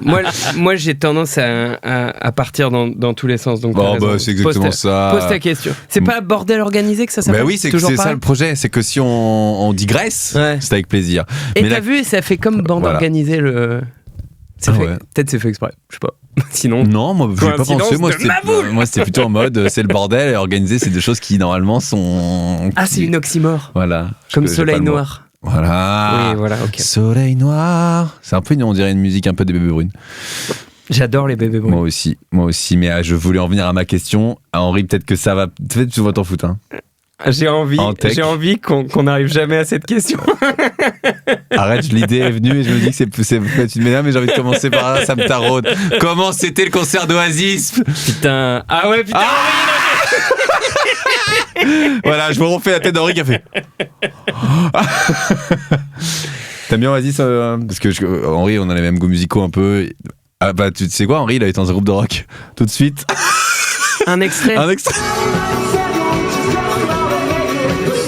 moi, j'ai tendance à partir dans tous les sens. Donc c'est exactement ça. Pose ta question. C'est pas bordel organisé que ça s'appelle? Bah oui, c'est ça le projet. C'est que si on digresse, c'est avec plaisir. Et mais t'as vu, ça fait comme bande organisée le. Peut-être c'est fait exprès. Je sais pas. Sinon. Non, moi j'ai pas pensé. Moi c'était plutôt en mode c'est le bordel et organisé, c'est des choses qui normalement sont. Ah, c'est une oxymore. Voilà. Comme Soleil Noir. Voilà. Oui, voilà, ok. Soleil Noir. C'est un peu, on dirait une musique un peu des Bébés Brunes. J'adore les Bébés Brunes. Moi aussi. Mais je voulais en venir à ma question. Henri, peut-être que ça va. Peut-être que tu vas t'en foutre. Hein. J'ai envie qu'on n'arrive jamais à cette question. Arrête, l'idée est venue et je me dis que c'est peut-être une ménage, mais j'ai envie de commencer par là, ça me taraude. Comment c'était le concert d'Oasis? Putain. Ah ouais, putain. Voilà, je me refais la tête d'Henri qui a fait. T'aimes bien Oasis parce que Henri, on a les mêmes goûts musicaux un peu. Ah bah tu sais quoi, Henri, il a été dans un groupe de rock. Tout de suite. Un extrait.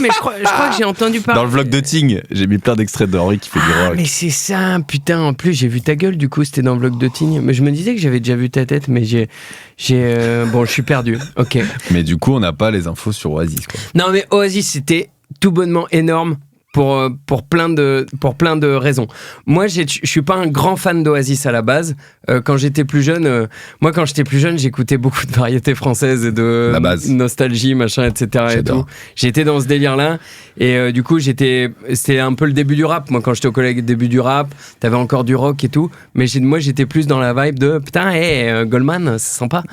Mais je crois que j'ai entendu parler. Dans le vlog de Ting, j'ai mis plein d'extraits d'Henri qui fait du rock. Mais c'est ça, putain. En plus, j'ai vu ta gueule, du coup, c'était dans le vlog de Ting. Mais je me disais que j'avais déjà vu ta tête, mais bon, je suis perdu. Ok. Mais du coup, on n'a pas les infos sur Oasis, quoi. Non, mais Oasis, c'était tout bonnement énorme. Pour plein de raisons. Moi, je suis pas un grand fan d'Oasis à la base. Quand j'étais plus jeune, j'écoutais beaucoup de variétés françaises et de nostalgie, machin, etc. J'adore. Et tout. J'étais dans ce délire-là. Et du coup, c'était un peu le début du rap. Moi, quand j'étais au collège, début du rap, t'avais encore du rock et tout. Mais moi, j'étais plus dans la vibe de putain, Goldman, c'est sympa.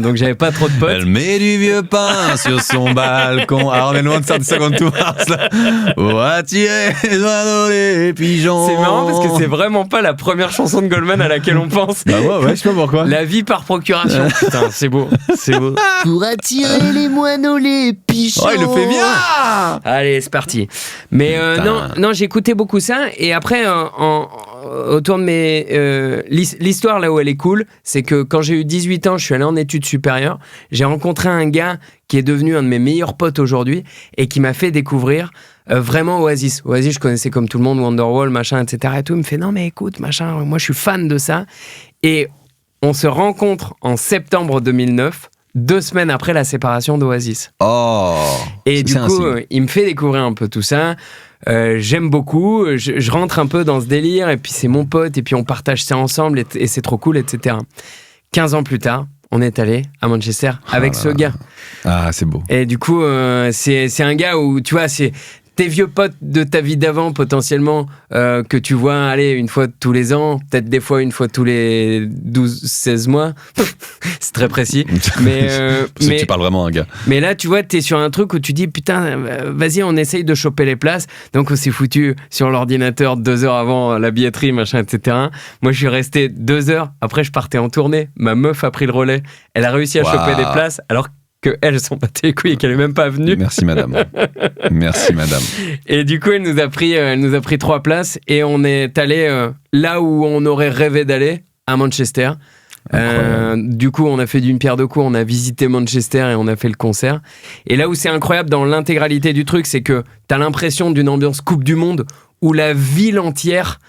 Donc, j'avais pas trop de potes. Elle met du vieux pain sur son balcon. Alors, on est loin de ça de Second to Mars, là. On va tirer les oiseaux, les pigeons. C'est marrant parce que c'est vraiment pas la première chanson de Goldman à laquelle on pense. Bah ouais, je sais pas pourquoi. La vie par procuration. Putain, c'est beau. Pour attirer les moineaux, les pigeons. Oh, il le fait bien. Allez, c'est parti. Mais non, j'écoutais beaucoup ça. Et après, autour de mes... l'histoire là où elle est cool, c'est que quand j'ai eu 18 ans, je suis allé en études supérieures. J'ai rencontré un gars qui est devenu un de mes meilleurs potes aujourd'hui et qui m'a fait découvrir vraiment Oasis. Oasis, je connaissais comme tout le monde, Wonderwall, machin, etc. Et tout. Il me fait, non mais écoute, machin, moi je suis fan de ça. Et on se rencontre en septembre 2009, 2 semaines après la séparation d'Oasis. Oh. Et du coup, il me fait découvrir un peu tout ça. J'aime beaucoup, je rentre un peu dans ce délire, et puis c'est mon pote, et puis on partage ça ensemble, et c'est trop cool, etc. 15 ans plus tard, on est allé à Manchester avec ce gars. Ah, c'est beau. Et du coup, c'est un gars où, tu vois, c'est tes vieux potes de ta vie d'avant, potentiellement, que tu vois, allez, une fois tous les ans, peut-être des fois une fois tous les 12-16 mois. C'est très précis. Mais tu parles vraiment à un gars. Mais là, tu vois, t'es sur un truc où tu dis, putain, vas-y, on essaye de choper les places. Donc, on s'est foutu sur l'ordinateur 2 heures avant la billetterie, machin, etc. Moi, je suis resté 2 heures. Après, je partais en tournée. Ma meuf a pris le relais. Elle a réussi à choper des places, alors qu'elles sont pas tes couilles et qu'elle est même pas venue. Merci madame. Merci madame. Et du coup, elle nous a pris 3 places et on est allé là où on aurait rêvé d'aller, à Manchester. Du coup, on a fait d'une pierre deux coups, on a visité Manchester et on a fait le concert. Et là où c'est incroyable dans l'intégralité du truc, c'est que t'as l'impression d'une ambiance Coupe du Monde où la ville entière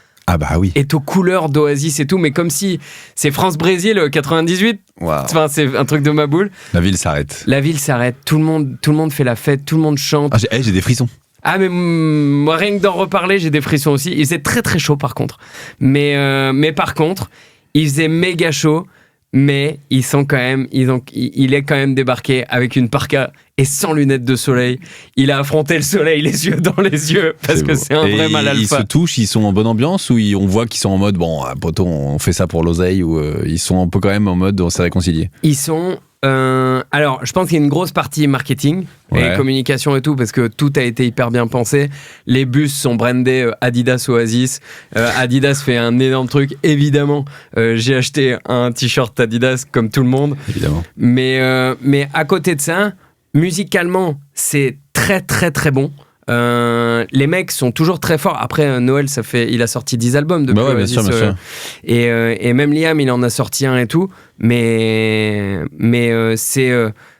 est aux couleurs d'Oasis et tout, mais comme si c'est France-Brésil 98. Wow. Enfin, c'est un truc de ma boule. La ville s'arrête. Tout le monde fait la fête, tout le monde chante. Ah, j'ai des frissons. Ah, mais moi, rien que d'en reparler, j'ai des frissons aussi. Il faisait très très chaud par contre. Mais par contre, il faisait méga chaud. Mais il est quand même débarqué avec une parka et sans lunettes de soleil. Il a affronté le soleil les yeux dans les yeux parce que c'est un vrai mal alpha. Ils se touchent, ils sont en bonne ambiance ou on voit qu'ils sont en mode bon, poto, on fait ça pour l'oseille, ou ils sont un peu quand même en mode on s'est réconcilié. Ils sont alors, je pense qu'il y a une grosse partie marketing et communication et tout, parce que tout a été hyper bien pensé. Les bus sont brandés Adidas Oasis. Adidas fait un énorme truc. Évidemment, j'ai acheté un t-shirt Adidas comme tout le monde. Évidemment. Mais à côté de ça, musicalement, c'est très très très bon. Les mecs sont toujours très forts. Après Noël, il a sorti 10 albums depuis Oasis, bien sûr. Et même Liam, il en a sorti un et tout. Mais c'est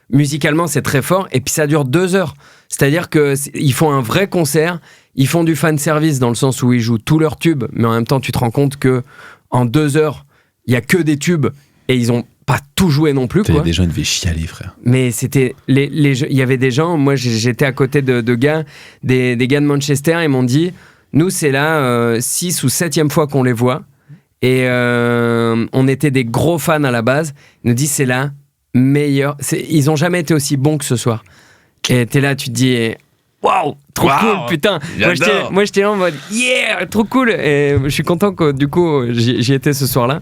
musicalement, c'est très fort. Et puis ça dure 2 heures. C'est-à-dire qu'ils font un vrai concert. Ils font du fan service dans le sens où ils jouent tous leurs tubes, mais en même temps, tu te rends compte que en 2 heures, il y a que des tubes et ils ont pas tout joué non plus. Il y a quoi. des gens qui devaient chialer, frère. Mais c'était il y avait des gens. Moi, j'étais à côté de gars, des gars de Manchester. Ils m'ont dit, nous, c'est la 6 ou 7e fois qu'on les voit. Et on était des gros fans à la base. Ils nous disent, c'est la meilleure. Ils ont jamais été aussi bons que ce soir. Et t'es là, tu te dis, waouh, trop cool, putain. Moi, j'étais là en mode, yeah, trop cool. Et je suis content que du coup, j'y étais ce soir-là.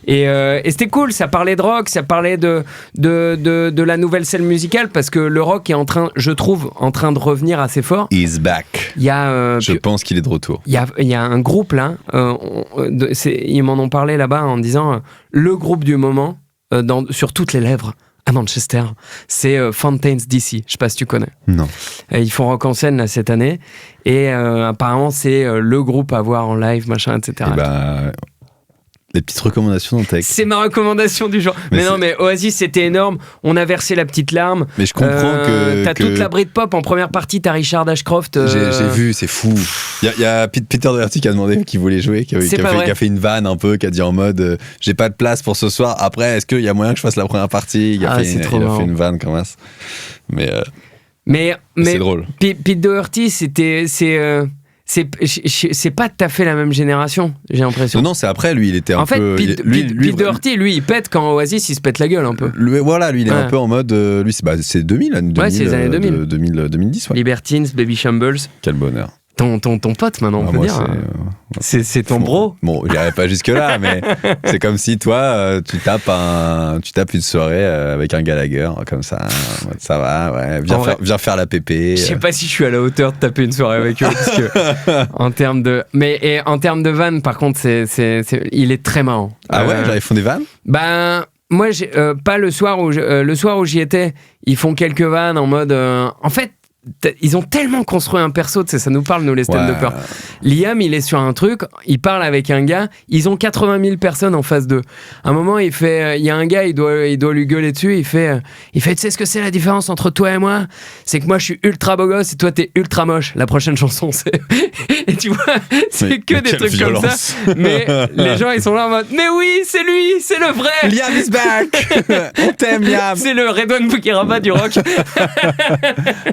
Et c'était cool. Ça parlait de rock, ça parlait de la nouvelle scène musicale parce que le rock est je trouve, en train de revenir assez fort. He's back. Il y a, Je pense qu'il est de retour. il y a un groupe là, ils m'en ont parlé là-bas en disant le groupe du moment sur toutes les lèvres à Manchester, c'est Fountains DC. Je sais pas si tu connais. Non. Ils font Rock en scène là, cette année et apparemment c'est le groupe à voir en live, machin, etc. Et bah, les petites recommandations dans ta... C'est ma recommandation du jour. Mais non, mais Oasis, c'était énorme. On a versé la petite larme. Mais je comprends T'as toute la Britpop en première partie. T'as Richard Ashcroft. J'ai vu, c'est fou. Il y a Peter Doherty qui a demandé qu'il voulait jouer, qui a fait une vanne un peu, qui a dit en mode j'ai pas de place pour ce soir. Après, est-ce qu'il y a moyen que je fasse la première partie? Il a fait une vanne comme ça. Mais c'est drôle. Pete Doherty, c'est pas tout à fait la même génération, j'ai l'impression. Non, c'est après, lui, il était un peu... En fait, Pete Doherty, lui, il pète quand Oasis, il se pète la gueule un peu. Lui, il est un peu en mode... lui, c'est 2000, c'est les années 2000. 2010, ouais. Libertines, Baby Shambles. Quel bonheur. Ton pote, maintenant, on peut dire. C'est ton bro. Bon, j'irai pas jusque-là, mais c'est comme si toi, tu tapes une soirée avec un Gallagher, comme ça. Ça va, ouais. Viens faire la pépé. Je sais pas si je suis à la hauteur de taper une soirée avec eux, parce que en termes de vannes, par contre, il est très marrant. Ah ouais, genre ils font des vannes? Ben, moi, pas le soir où j'y étais, ils font quelques vannes en mode. En fait, ils ont tellement construit un perso, tu sais, ça nous parle, nous, les stand-uppers. Ouais. Liam, il est sur un truc, il parle avec un gars, ils ont 80 000 personnes en face d'eux. À un moment, il y a un gars, il doit lui gueuler dessus, il fait, tu sais ce que c'est la différence entre toi et moi? C'est que moi, je suis ultra beau gosse et toi, t'es ultra moche. La prochaine chanson, c'est... Et tu vois, c'est que des trucs violence. Comme ça. Mais les gens, ils sont là en mode, mais oui, c'est lui, c'est le vrai. Liam is back. On t'aime, Liam. C'est le Redouane Bougueraba du rock.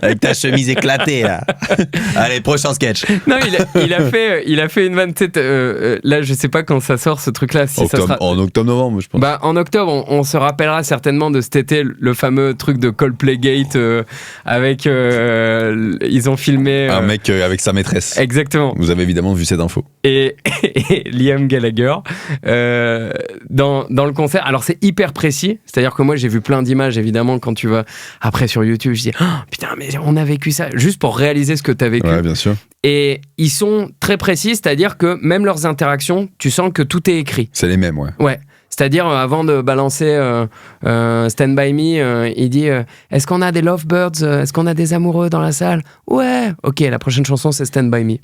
Avec ta chemise éclatée, là. Allez, prochain sketch. Non, il a fait une vanne. Là, je sais pas quand ça sort, ce truc-là. Si en octobre-novembre, je pense. Bah, en octobre, on se rappellera certainement de cet été, le fameux truc de Coldplay Gate avec. Ils ont filmé. Un mec avec sa maîtresse. Exactement. Vous avez évidemment vu cette info. Et Liam Gallagher, dans le concert. Alors, c'est hyper précis. C'est-à-dire que moi, j'ai vu plein d'images, évidemment, quand tu vas après sur YouTube. Je dis, oh, putain, mais on a vécu ça. Juste pour réaliser ce que tu as vécu. Ouais, bien sûr. Et ils sont très précis, c'est-à-dire que même leurs interactions, tu sens que tout est écrit. C'est les mêmes, ouais. Ouais. C'est-à-dire, avant de balancer Stand By Me, il dit est-ce qu'on a des lovebirds? Est-ce qu'on a des amoureux dans la salle? Ouais. Ok, la prochaine chanson, c'est Stand By Me.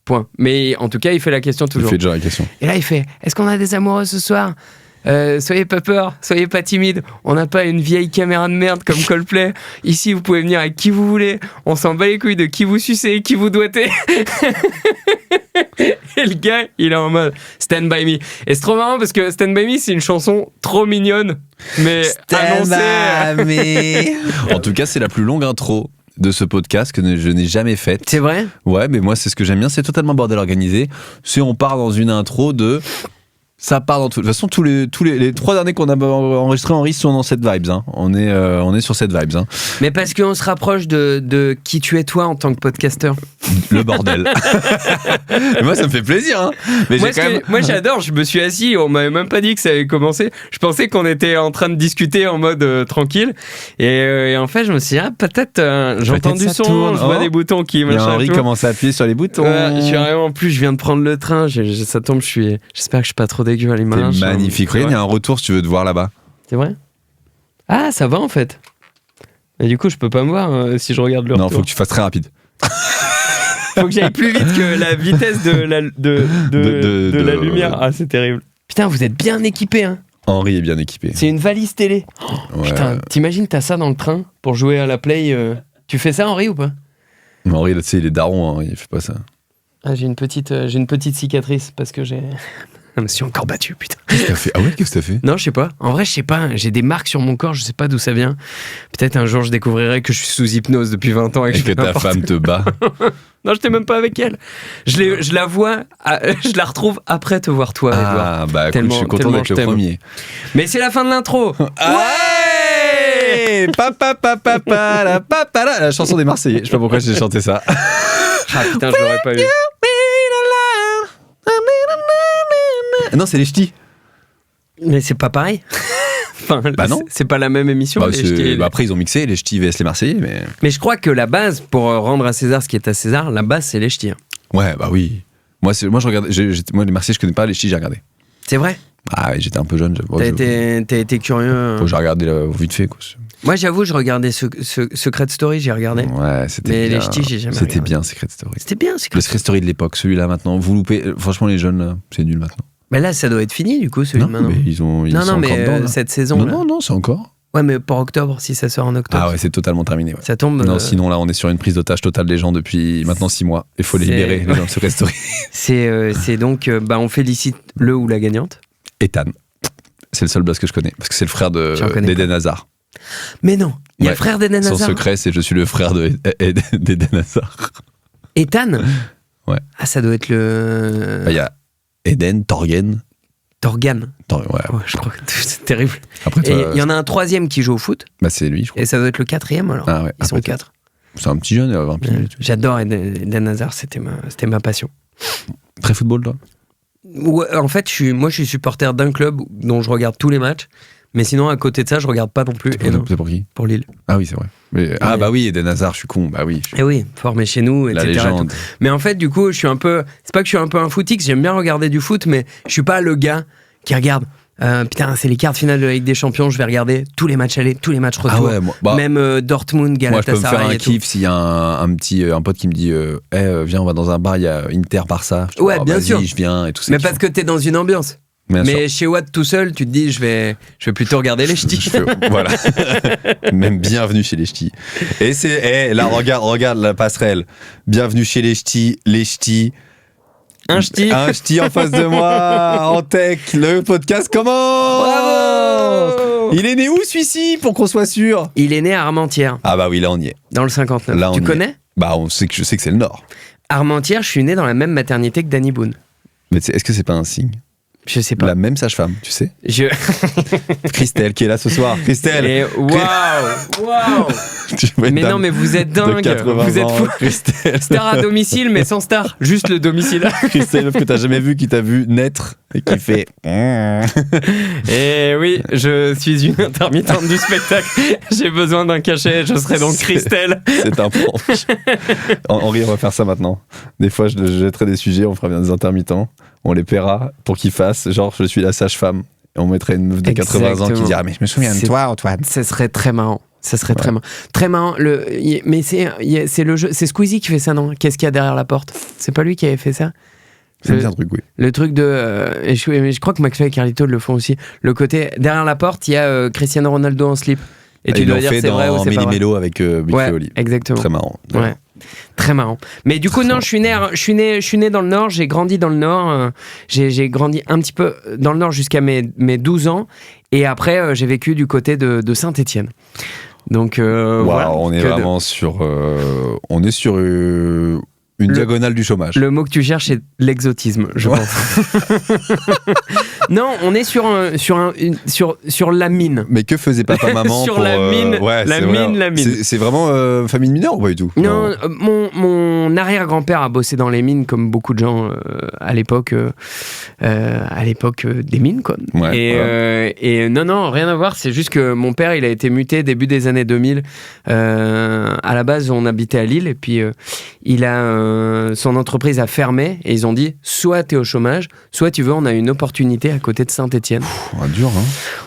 Point. Mais en tout cas, il fait la question toujours. Il fait déjà la question. Et là, il fait est-ce qu'on a des amoureux ce soir? Soyez pas peur, soyez pas timide. On n'a pas une vieille caméra de merde comme Coldplay. Ici, vous pouvez venir avec qui vous voulez. On s'en bat les couilles de qui vous sucez, qui vous doigtez. Et le gars, il est en mode Stand By Me. Et c'est trop marrant parce que Stand By Me, c'est une chanson trop mignonne, mais annoncée. En tout cas, c'est la plus longue intro de ce podcast que je n'ai jamais faite. C'est vrai? Ouais, mais moi, c'est ce que j'aime bien. C'est totalement bordel organisé. Si on part dans une intro de... Ça part dans tout. De toute façon, les 3 derniers qu'on a enregistrés, Henri, sont dans cette vibes. Hein. On est sur cette vibes. Hein. Mais parce qu'on se rapproche de qui tu es toi en tant que podcasteur. Le bordel. Moi, ça me fait plaisir. Hein. Mais moi, j'adore. Je me suis assis. On m'avait même pas dit que ça avait commencé. Je pensais qu'on était en train de discuter en mode tranquille. Et en fait, je me suis dit, peut-être j'entends du son, tourne. Je vois des boutons qui machin. Henri commence à appuyer sur les boutons. En plus, je viens de prendre le train. Ça tombe. J'espère que je suis pas trop dégueu à l'image. C'est magnifique. Il y a un retour si tu veux te voir là-bas. C'est vrai? Ah, ça va en fait. Et du coup, je peux pas me voir si je regarde le retour. Non, faut que tu fasses très rapide. Faut que j'aille plus vite que la vitesse de la lumière. Ah, c'est terrible. Putain, vous êtes bien équipés, hein. Henri est bien équipé. C'est une valise télé. Oh, ouais. Putain, t'imagines, t'as ça dans le train pour jouer à la Play. Tu fais ça, Henri, ou pas? Henri, là, tu sais, il est daron, hein, il fait pas ça. Ah, j'ai une petite cicatrice parce que j'ai Je me suis encore battu, putain. Qu'est-ce que t'as fait ? Ah ouais, qu'est-ce que t'as fait ? Non, je sais pas. En vrai, je sais pas. J'ai des marques sur mon corps, je sais pas d'où ça vient. Peut-être un jour, je découvrirai que je suis sous hypnose depuis 20 ans et que ta femme te bat. Non, j'étais même pas avec elle. Je la vois, je la retrouve après te voir toi, Edouard. Ah, bah écoute, je suis content d'être le premier. Mais c'est la fin de l'intro. Ouais, la chanson des Marseillais. Je sais pas pourquoi j'ai chanté ça. Ah putain, je l'aurais pas eu. Non, c'est les ch'tis. Mais c'est pas pareil. Enfin, bah non. C'est pas la même émission. Bah, après, ils ont mixé les ch'tis vs les Marseillais. Mais je crois que la base, pour rendre à César ce qui est à César, la base, c'est les ch'tis. Ouais, bah oui. Moi, je regardais. Moi, les Marseillais, je connais pas. Les ch'tis, j'ai regardé. C'est vrai ? Ah ouais, j'étais un peu jeune. T'as été curieux. J'ai regardé vite fait, quoi. Moi, j'avoue, je regardais Secret Story, j'ai regardé. Ouais, c'était bien. Mais les ch'tis, j'ai jamais regardé. C'était bien, Secret Story. C'était bien, Le Secret Story de l'époque. Celui-là, maintenant, vous loupez. Franchement, les jeunes, c'est nul maintenant. Mais là, ça doit être fini, du coup, celui de maintenant. Mais ils sont encore dedans, cette saison. Non, c'est encore. Ouais, mais pour octobre, si ça sort en octobre. Ah ouais, c'est totalement terminé. Ouais. Ça tombe. Non, sinon, là, on est sur une prise d'otage totale des gens depuis maintenant 6 mois. Il faut les libérer, les gens de Secret Story. C'est donc, on félicite le ou la gagnante. Ethan. C'est le seul buzz que je connais, parce que c'est le frère d'Eden Hazard. Mais non, il y a le frère d'Eden Hazard. Son secret, c'est je suis le frère d'Eden Hazard. Ethan ? Ouais. Ah, ça doit être le... Il y a Eden, Torgan. Ouais, je crois que c'est terrible. Après, et il y en a un troisième qui joue au foot. Bah, c'est lui, je crois. Et ça doit être le quatrième, alors. Ah ouais. Ils sont 4. C'est un petit jeune, il a 20 piges. J'adore Eden Hazard, c'était ma passion. Très football, toi ? Ouais, en fait, moi, je suis supporter d'un club dont je regarde tous les matchs. Mais sinon, à côté de ça, je regarde pas non plus. C'est pour qui ? Pour Lille. Ah oui, c'est vrai. Bah oui, Eden Hazard, je suis con. Bah oui. Et oui, formé chez nous, etc. La légende. Mais en fait, du coup, je suis un peu... C'est pas que je suis un peu un footix, j'aime bien regarder du foot, mais je suis pas le gars qui regarde... putain, c'est les quarts de finale de la Ligue des Champions, je vais regarder tous les matchs aller, tous les matchs retour. Ah ouais, même Dortmund, Galatasaray. Moi, je peux me faire un kiff s'il y a un pote qui me dit viens, on va dans un bar, il y a Inter Barça. Ouais, bien sûr. Je viens et tout ça. Mais parce que t'es dans une ambiance. Mais chez Watt tout seul, tu te dis je vais plutôt regarder les ch'tis. Voilà. Même bienvenue chez les ch'tis. Et c'est là regarde la passerelle. Bienvenue chez les ch'tis. Un ch'ti en face de moi, en tech, le podcast commence. Bravo. Il est né où celui-ci pour qu'on soit sûr ? Il est né à Armentières. Ah bah oui, là on y est. Dans le 59. Là, tu connais ? Bah je sais que c'est le Nord. Armentières, je suis né dans la même maternité que Danny Boone. Mais est-ce que c'est pas un signe ? Je sais pas. La même sage-femme, tu sais. Christelle qui est là ce soir. Christelle. Waouh. Mais non, mais vous êtes dingue. Vous êtes fou. Christelle. Star à domicile, mais sans star. Juste le domicile. Christelle, que t'as jamais vu, qui t'a vu naître et qui fait. Et oui, je suis une intermittente du spectacle. J'ai besoin d'un cachet. Je serai donc Christelle. C'est un prank. Henri, on va faire ça maintenant. Des fois, je jetterai des sujets, on fera bien des intermittents. On les paiera pour qu'ils fassent genre je suis la sage-femme et on mettrait une meuf de 80 ans qui dira mais je me souviens de toi Antoine. Ça serait très marrant. Très marrant. Mais c'est le jeu, c'est Squeezie qui fait ça, non ? Qu'est-ce qu'il y a derrière la porte ? C'est pas lui qui avait fait ça ? C'est bien un truc, oui. Le truc de et je crois que McFly et Carlito le font aussi. Le côté derrière la porte, il y a Cristiano Ronaldo en slip. Et tu dois dire c'est vrai ou c'est pas vrai. Méli-Mélo avec Big Flo et Oli. Exactement. Très marrant. Ouais. Très marrant. Mais du coup, non, je suis né dans le Nord, j'ai grandi dans le Nord, j'ai grandi un petit peu dans le Nord jusqu'à mes 12 ans, et après, j'ai vécu du côté de Saint-Étienne. Donc, voilà. On est vraiment sur... on est sur une diagonale du chômage. Le mot que tu cherches, c'est l'exotisme, je pense. Non, on est sur la mine. Mais que faisait papa-maman sur la mine, la mine. C'est vraiment famille de mineurs ou pas du tout ? Non, mon arrière-grand-père a bossé dans les mines comme beaucoup de gens à l'époque des mines, quoi. Ouais, et non, rien à voir. C'est juste que mon père, il a été muté début des années 2000. À la base, on habitait à Lille et puis il a son entreprise a fermé et ils ont dit soit t'es au chômage, soit tu veux, on a une opportunité à côté de Saint-Étienne. Dur, hein.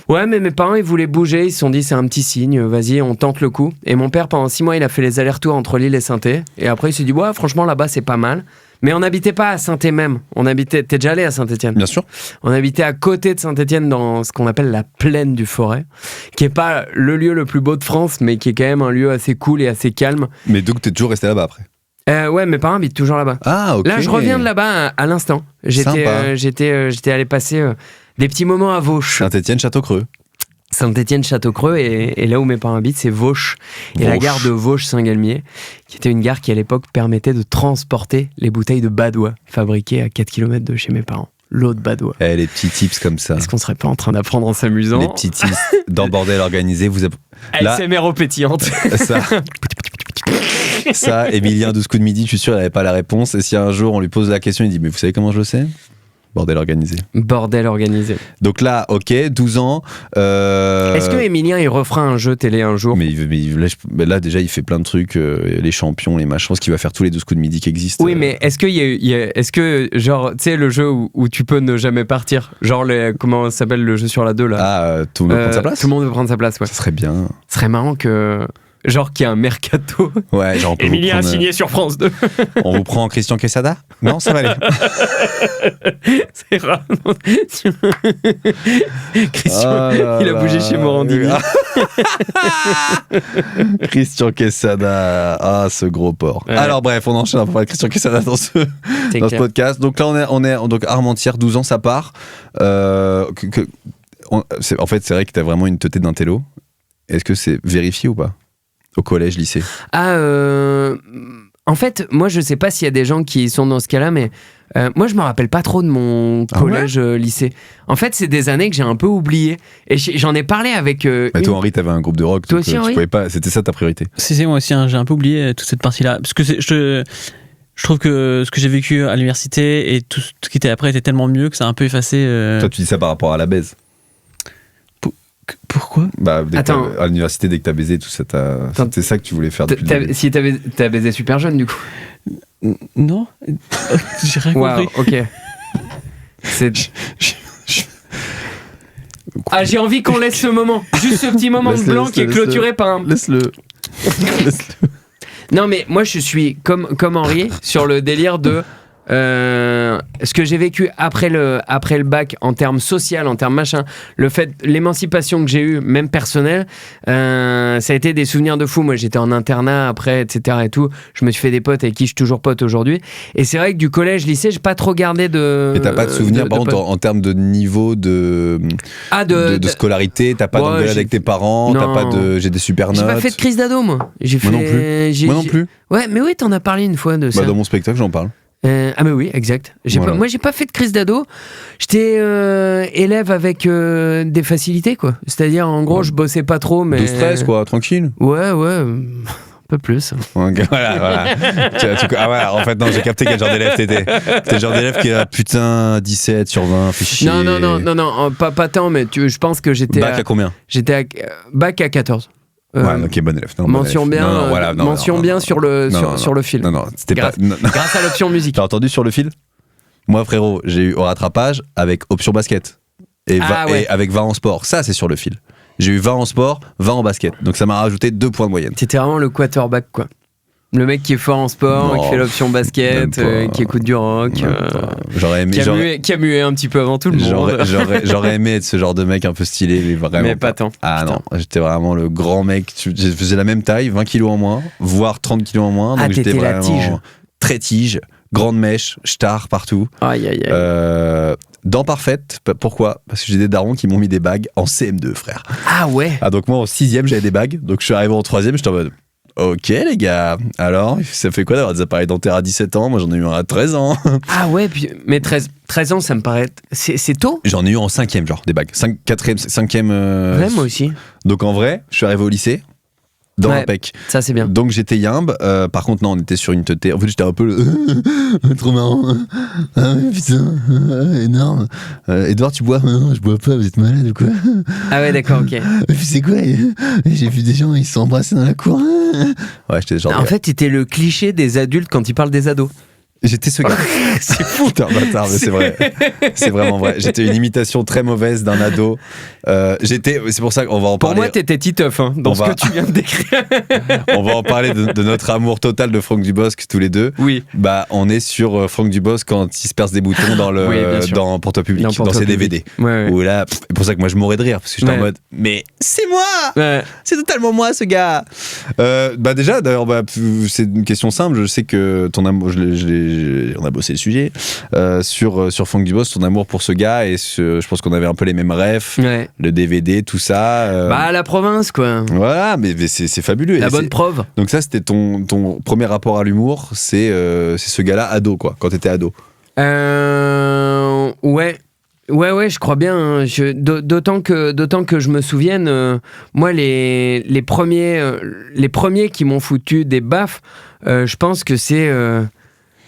Ouais, mais mes parents, ils voulaient bouger, ils se sont dit c'est un petit signe, vas-y, on tente le coup. Et mon père, pendant 6 mois, il a fait les allers-retours entre Lille et Saint-Étienne. Et après, il s'est dit, ouais, franchement, là-bas, c'est pas mal. Mais on n'habitait pas à Saint-Étienne même. T'es déjà allé à Saint-Étienne ? Bien sûr. On habitait à côté de Saint-Étienne dans ce qu'on appelle la plaine du Forêt, qui est pas le lieu le plus beau de France, mais qui est quand même un lieu assez cool et assez calme. Mais donc, t'es toujours resté là-bas après ? Ouais, mes parents habitent toujours là-bas. Ah, ok. Là, je reviens de là-bas à l'instant. J'étais allé passer des petits moments à Vauche. Saint-Étienne, Château-Creux. Saint-Étienne, Château-Creux, et là où mes parents habitent, c'est Vauche. Et la gare de Vauche-Saint-Galmier, qui était une gare qui à l'époque permettait de transporter les bouteilles de Badois, fabriquées à 4 km de chez mes parents. L'eau de Badois. Les petits tips comme ça. Est-ce qu'on serait pas en train d'apprendre en s'amusant? Les petits tips dans Bordel organisé. ASMR aux pétillantes. Ça, Emilien, 12 coups de midi, je suis sûr il n'avait pas la réponse. Et si un jour on lui pose la question, il dit mais vous savez comment je le sais? Bordel organisé. Bordel organisé. Donc là, ok, 12 ans. Est-ce que Emilien il refera un jeu télé un jour? Mais là déjà il fait plein de trucs, les champions, les machins. Je pense qu'il va faire tous les 12 coups de midi qui existent. Oui, mais est-ce que genre tu sais le jeu où tu peux ne jamais partir, genre comment s'appelle le jeu sur la 2 là? Tout le monde veut prendre sa place. Tout le monde veut prendre sa place, ouais. Ça serait bien. Ce serait marrant que genre qu'il y a un mercato. Ouais, genre on peut Emilien a signé sur France 2. On vous prend Christian Quesada? Non, ça va aller. C'est rare. Christian, il a bougé chez Morandini. Christian Quesada, ce gros porc. Ouais. Alors bref, on enchaîne à parler de Christian Quesada dans ce podcast. Donc là, on est donc Armentières, 12 ans, ça part. En fait, c'est vrai que t'as vraiment une teuté d'intello. Est-ce que c'est vérifié ou pas? Au collège, lycée? En fait, moi, je sais pas s'il y a des gens qui sont dans ce cas-là, mais moi, je me rappelle pas trop de mon collège, lycée. En fait, c'est des années que j'ai un peu oublié. Et j'en ai parlé avec. Toi, Henri, t'avais un groupe de rock. Toi aussi, Henri? Tu pouvais pas. C'était ça ta priorité? C'est moi aussi. J'ai un peu oublié toute cette partie-là, parce que je trouve que ce que j'ai vécu à l'université et tout ce qui était après était tellement mieux que ça a un peu effacé. Toi, tu dis ça par rapport à la baise? Pourquoi? Attends. À l'université, dès que t'as baisé, tout ça, c'était ça que tu voulais faire depuis le début. Si t'as baisé super jeune, du coup? Non. J'ai rien compris. Ok. J'ai envie qu'on laisse ce moment. Juste ce petit moment blanc qui est clôturé par un... Laisse-le. Non, mais moi, je suis comme Henri sur le délire de... ce que j'ai vécu après le bac en termes social, en termes machin, l'émancipation que j'ai eue, même personnelle, ça a été des souvenirs de fou. Moi, j'étais en internat après, etc. et tout. Je me suis fait des potes avec qui je suis toujours pote aujourd'hui. Et c'est vrai que du collège, lycée, j'ai pas trop gardé de. Et t'as pas de souvenirs, par contre, en termes de niveau de scolarité, t'as pas d'engueulade avec tes parents, non. T'as pas de. J'ai des super notes. J'ai pas fait de crise d'ado, moi. Moi non plus. Ouais, mais oui, t'en as parlé une fois de ça. Dans mon spectacle, j'en parle. Mais oui, exact. Moi, j'ai pas fait de crise d'ado. J'étais élève avec des facilités, quoi. C'est-à-dire, en gros, je bossais pas trop, mais... 12-13, quoi, tranquille. Ouais, un peu plus. Voilà. En fait, non, j'ai capté quel genre d'élève t'étais. T'es le genre d'élève qui a 17 sur 20, fait chier. Non, pas tant, mais je pense que j'étais... Bac à combien? J'étais bac à 14. Ok, bon élève. Mention bien sur le fil. Non, c'était pas. Grâce à l'option musique. T'as entendu sur le fil? Moi, frérot, j'ai eu au rattrapage avec option basket. Et avec 20 en sport. Ça, c'est sur le fil. J'ai eu 20 en sport, 20 en basket. Donc ça m'a rajouté 2 points de moyenne. C'était vraiment le quarterback, quoi. Le mec qui est fort en sport, qui fait l'option basket, qui écoute du rock, j'aurais aimé, qui a mué un petit peu avant tout le monde. J'aurais aimé être ce genre de mec un peu stylé, mais vraiment. Mais pas tant. Non, j'étais vraiment le grand mec. Je faisais la même taille, 20 kilos en moins, voire 30 kilos en moins. Donc j'étais vraiment la tige. Très tige, grande mèche, star partout. Aïe. Dents parfaites, pourquoi? Parce que j'ai des darons qui m'ont mis des bagues en CM2, frère. Ah ouais? Donc moi en 6ème j'avais des bagues, donc je suis arrivé en 3ème, j'étais en mode... Ok les gars, alors ça fait quoi d'avoir des appareils dentaires à 17 ans? Moi j'en ai eu un à 13 ans. Ah ouais, mais 13 ans ça me paraît... C'est tôt? J'en ai eu en 5ème genre des bagues, 5ème... Ouais, moi aussi. Donc en vrai, je suis arrivé au lycée dans un pec. Ça c'est bien. Donc j'étais yimbe, par contre non, on était sur une teuté. En fait j'étais un peu trop marrant. Ah ouais putain, énorme. Edouard tu bois? Non, je bois pas, vous êtes malade ou quoi? Ah ouais d'accord, ok. Et puis c'est quoi? J'ai vu des gens, ils se sont embrassés dans la cour. Ouais, j'étais genre... En fait t'étais le cliché des adultes quand ils parlent des ados. J'étais ce gars. C'est fou. Putain, bâtard, mais c'est vrai. C'est vraiment vrai. J'étais une imitation très mauvaise d'un ado. C'est pour ça qu'on va en parler. Pour moi, t'étais Titeuf, dans ce que tu viens de décrire. On va en parler de notre amour total de Franck Dubosc tous les deux. Oui. On est sur Franck Dubosc quand il se perce des boutons dans Pour toi public, dans ses DVD. Ouais. Où là, c'est pour ça que moi je mourrais de rire parce que j'étais en mode, mais c'est moi. C'est totalement moi ce gars. Déjà, d'ailleurs, c'est une question simple. Je sais que ton amour, je on a bossé le sujet, sur Funk du Boss, ton amour pour ce gars, et je pense qu'on avait un peu les mêmes refs, le DVD, tout ça. Bah, la province, quoi. Voilà, mais c'est fabuleux. La bonne preuve. Donc ça, c'était ton premier rapport à l'humour, c'est ce gars-là ado, quoi, quand t'étais ado. Ouais, je crois bien. Hein. D'autant que je me souvienne, moi, les premiers qui m'ont foutu des baffes, je pense que c'est...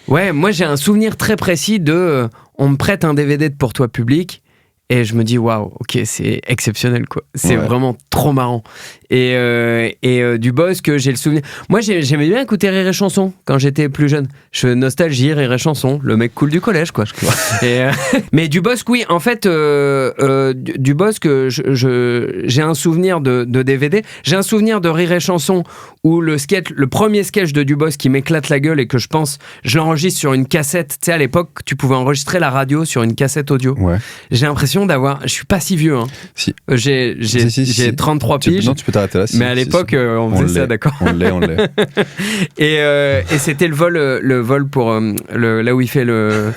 moi, j'ai un souvenir très précis de... on me prête un DVD de Pour toi public, et je me dis, waouh, ok, c'est exceptionnel, quoi. C'est vraiment trop marrant. Et du Bosque, j'ai le souvenir... Moi, j'aimais bien écouter Rire et Chanson quand j'étais plus jeune. Je nostalgie Rire et Chanson, le mec cool du collège, quoi. Mais du Bosque, oui, en fait, du Bosque, j'ai un souvenir de DVD. J'ai un souvenir de Rire et Chanson où le premier sketch de Dubosc qui m'éclate la gueule et que je l'enregistre sur une cassette. Tu sais, à l'époque, tu pouvais enregistrer la radio sur une cassette audio. Ouais. J'ai l'impression je suis pas si vieux, hein. Si. J'ai 33 piges. Non, tu peux t'arrêter là. Mais à l'époque, on faisait ça, d'accord. On l'est. Et c'était le vol pour là où il fait le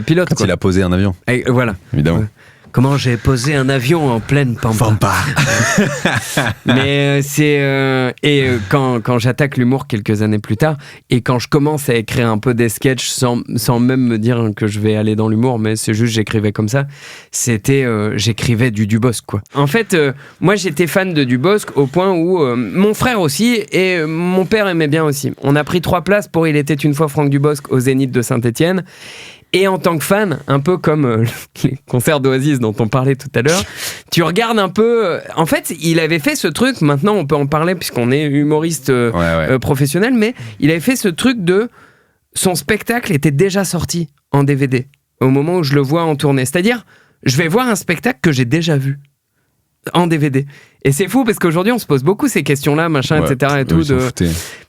pilote. Quand il a posé un avion. Et voilà. Évidemment. Comment j'ai posé un avion en pleine pampa. Mais quand j'attaque l'humour quelques années plus tard, et quand je commence à écrire un peu des sketchs sans même me dire que je vais aller dans l'humour, mais c'est juste j'écrivais comme ça, j'écrivais du Dubosc, quoi. En fait, moi j'étais fan de Dubosc au point où mon frère aussi et mon père aimait bien aussi. On a pris 3 places pour Il était une fois Franck Dubosc au Zénith de Saint-Étienne. Et en tant que fan, un peu comme les concerts d'Oasis dont on parlait tout à l'heure, tu regardes un peu... En fait, il avait fait ce truc, maintenant on peut en parler puisqu'on est humoriste professionnel, mais il avait fait ce truc de... Son spectacle était déjà sorti en DVD au moment où je le vois en tournée. C'est-à-dire, je vais voir un spectacle que j'ai déjà vu en DVD. Et c'est fou parce qu'aujourd'hui on se pose beaucoup ces questions-là, machin, etc. et tout.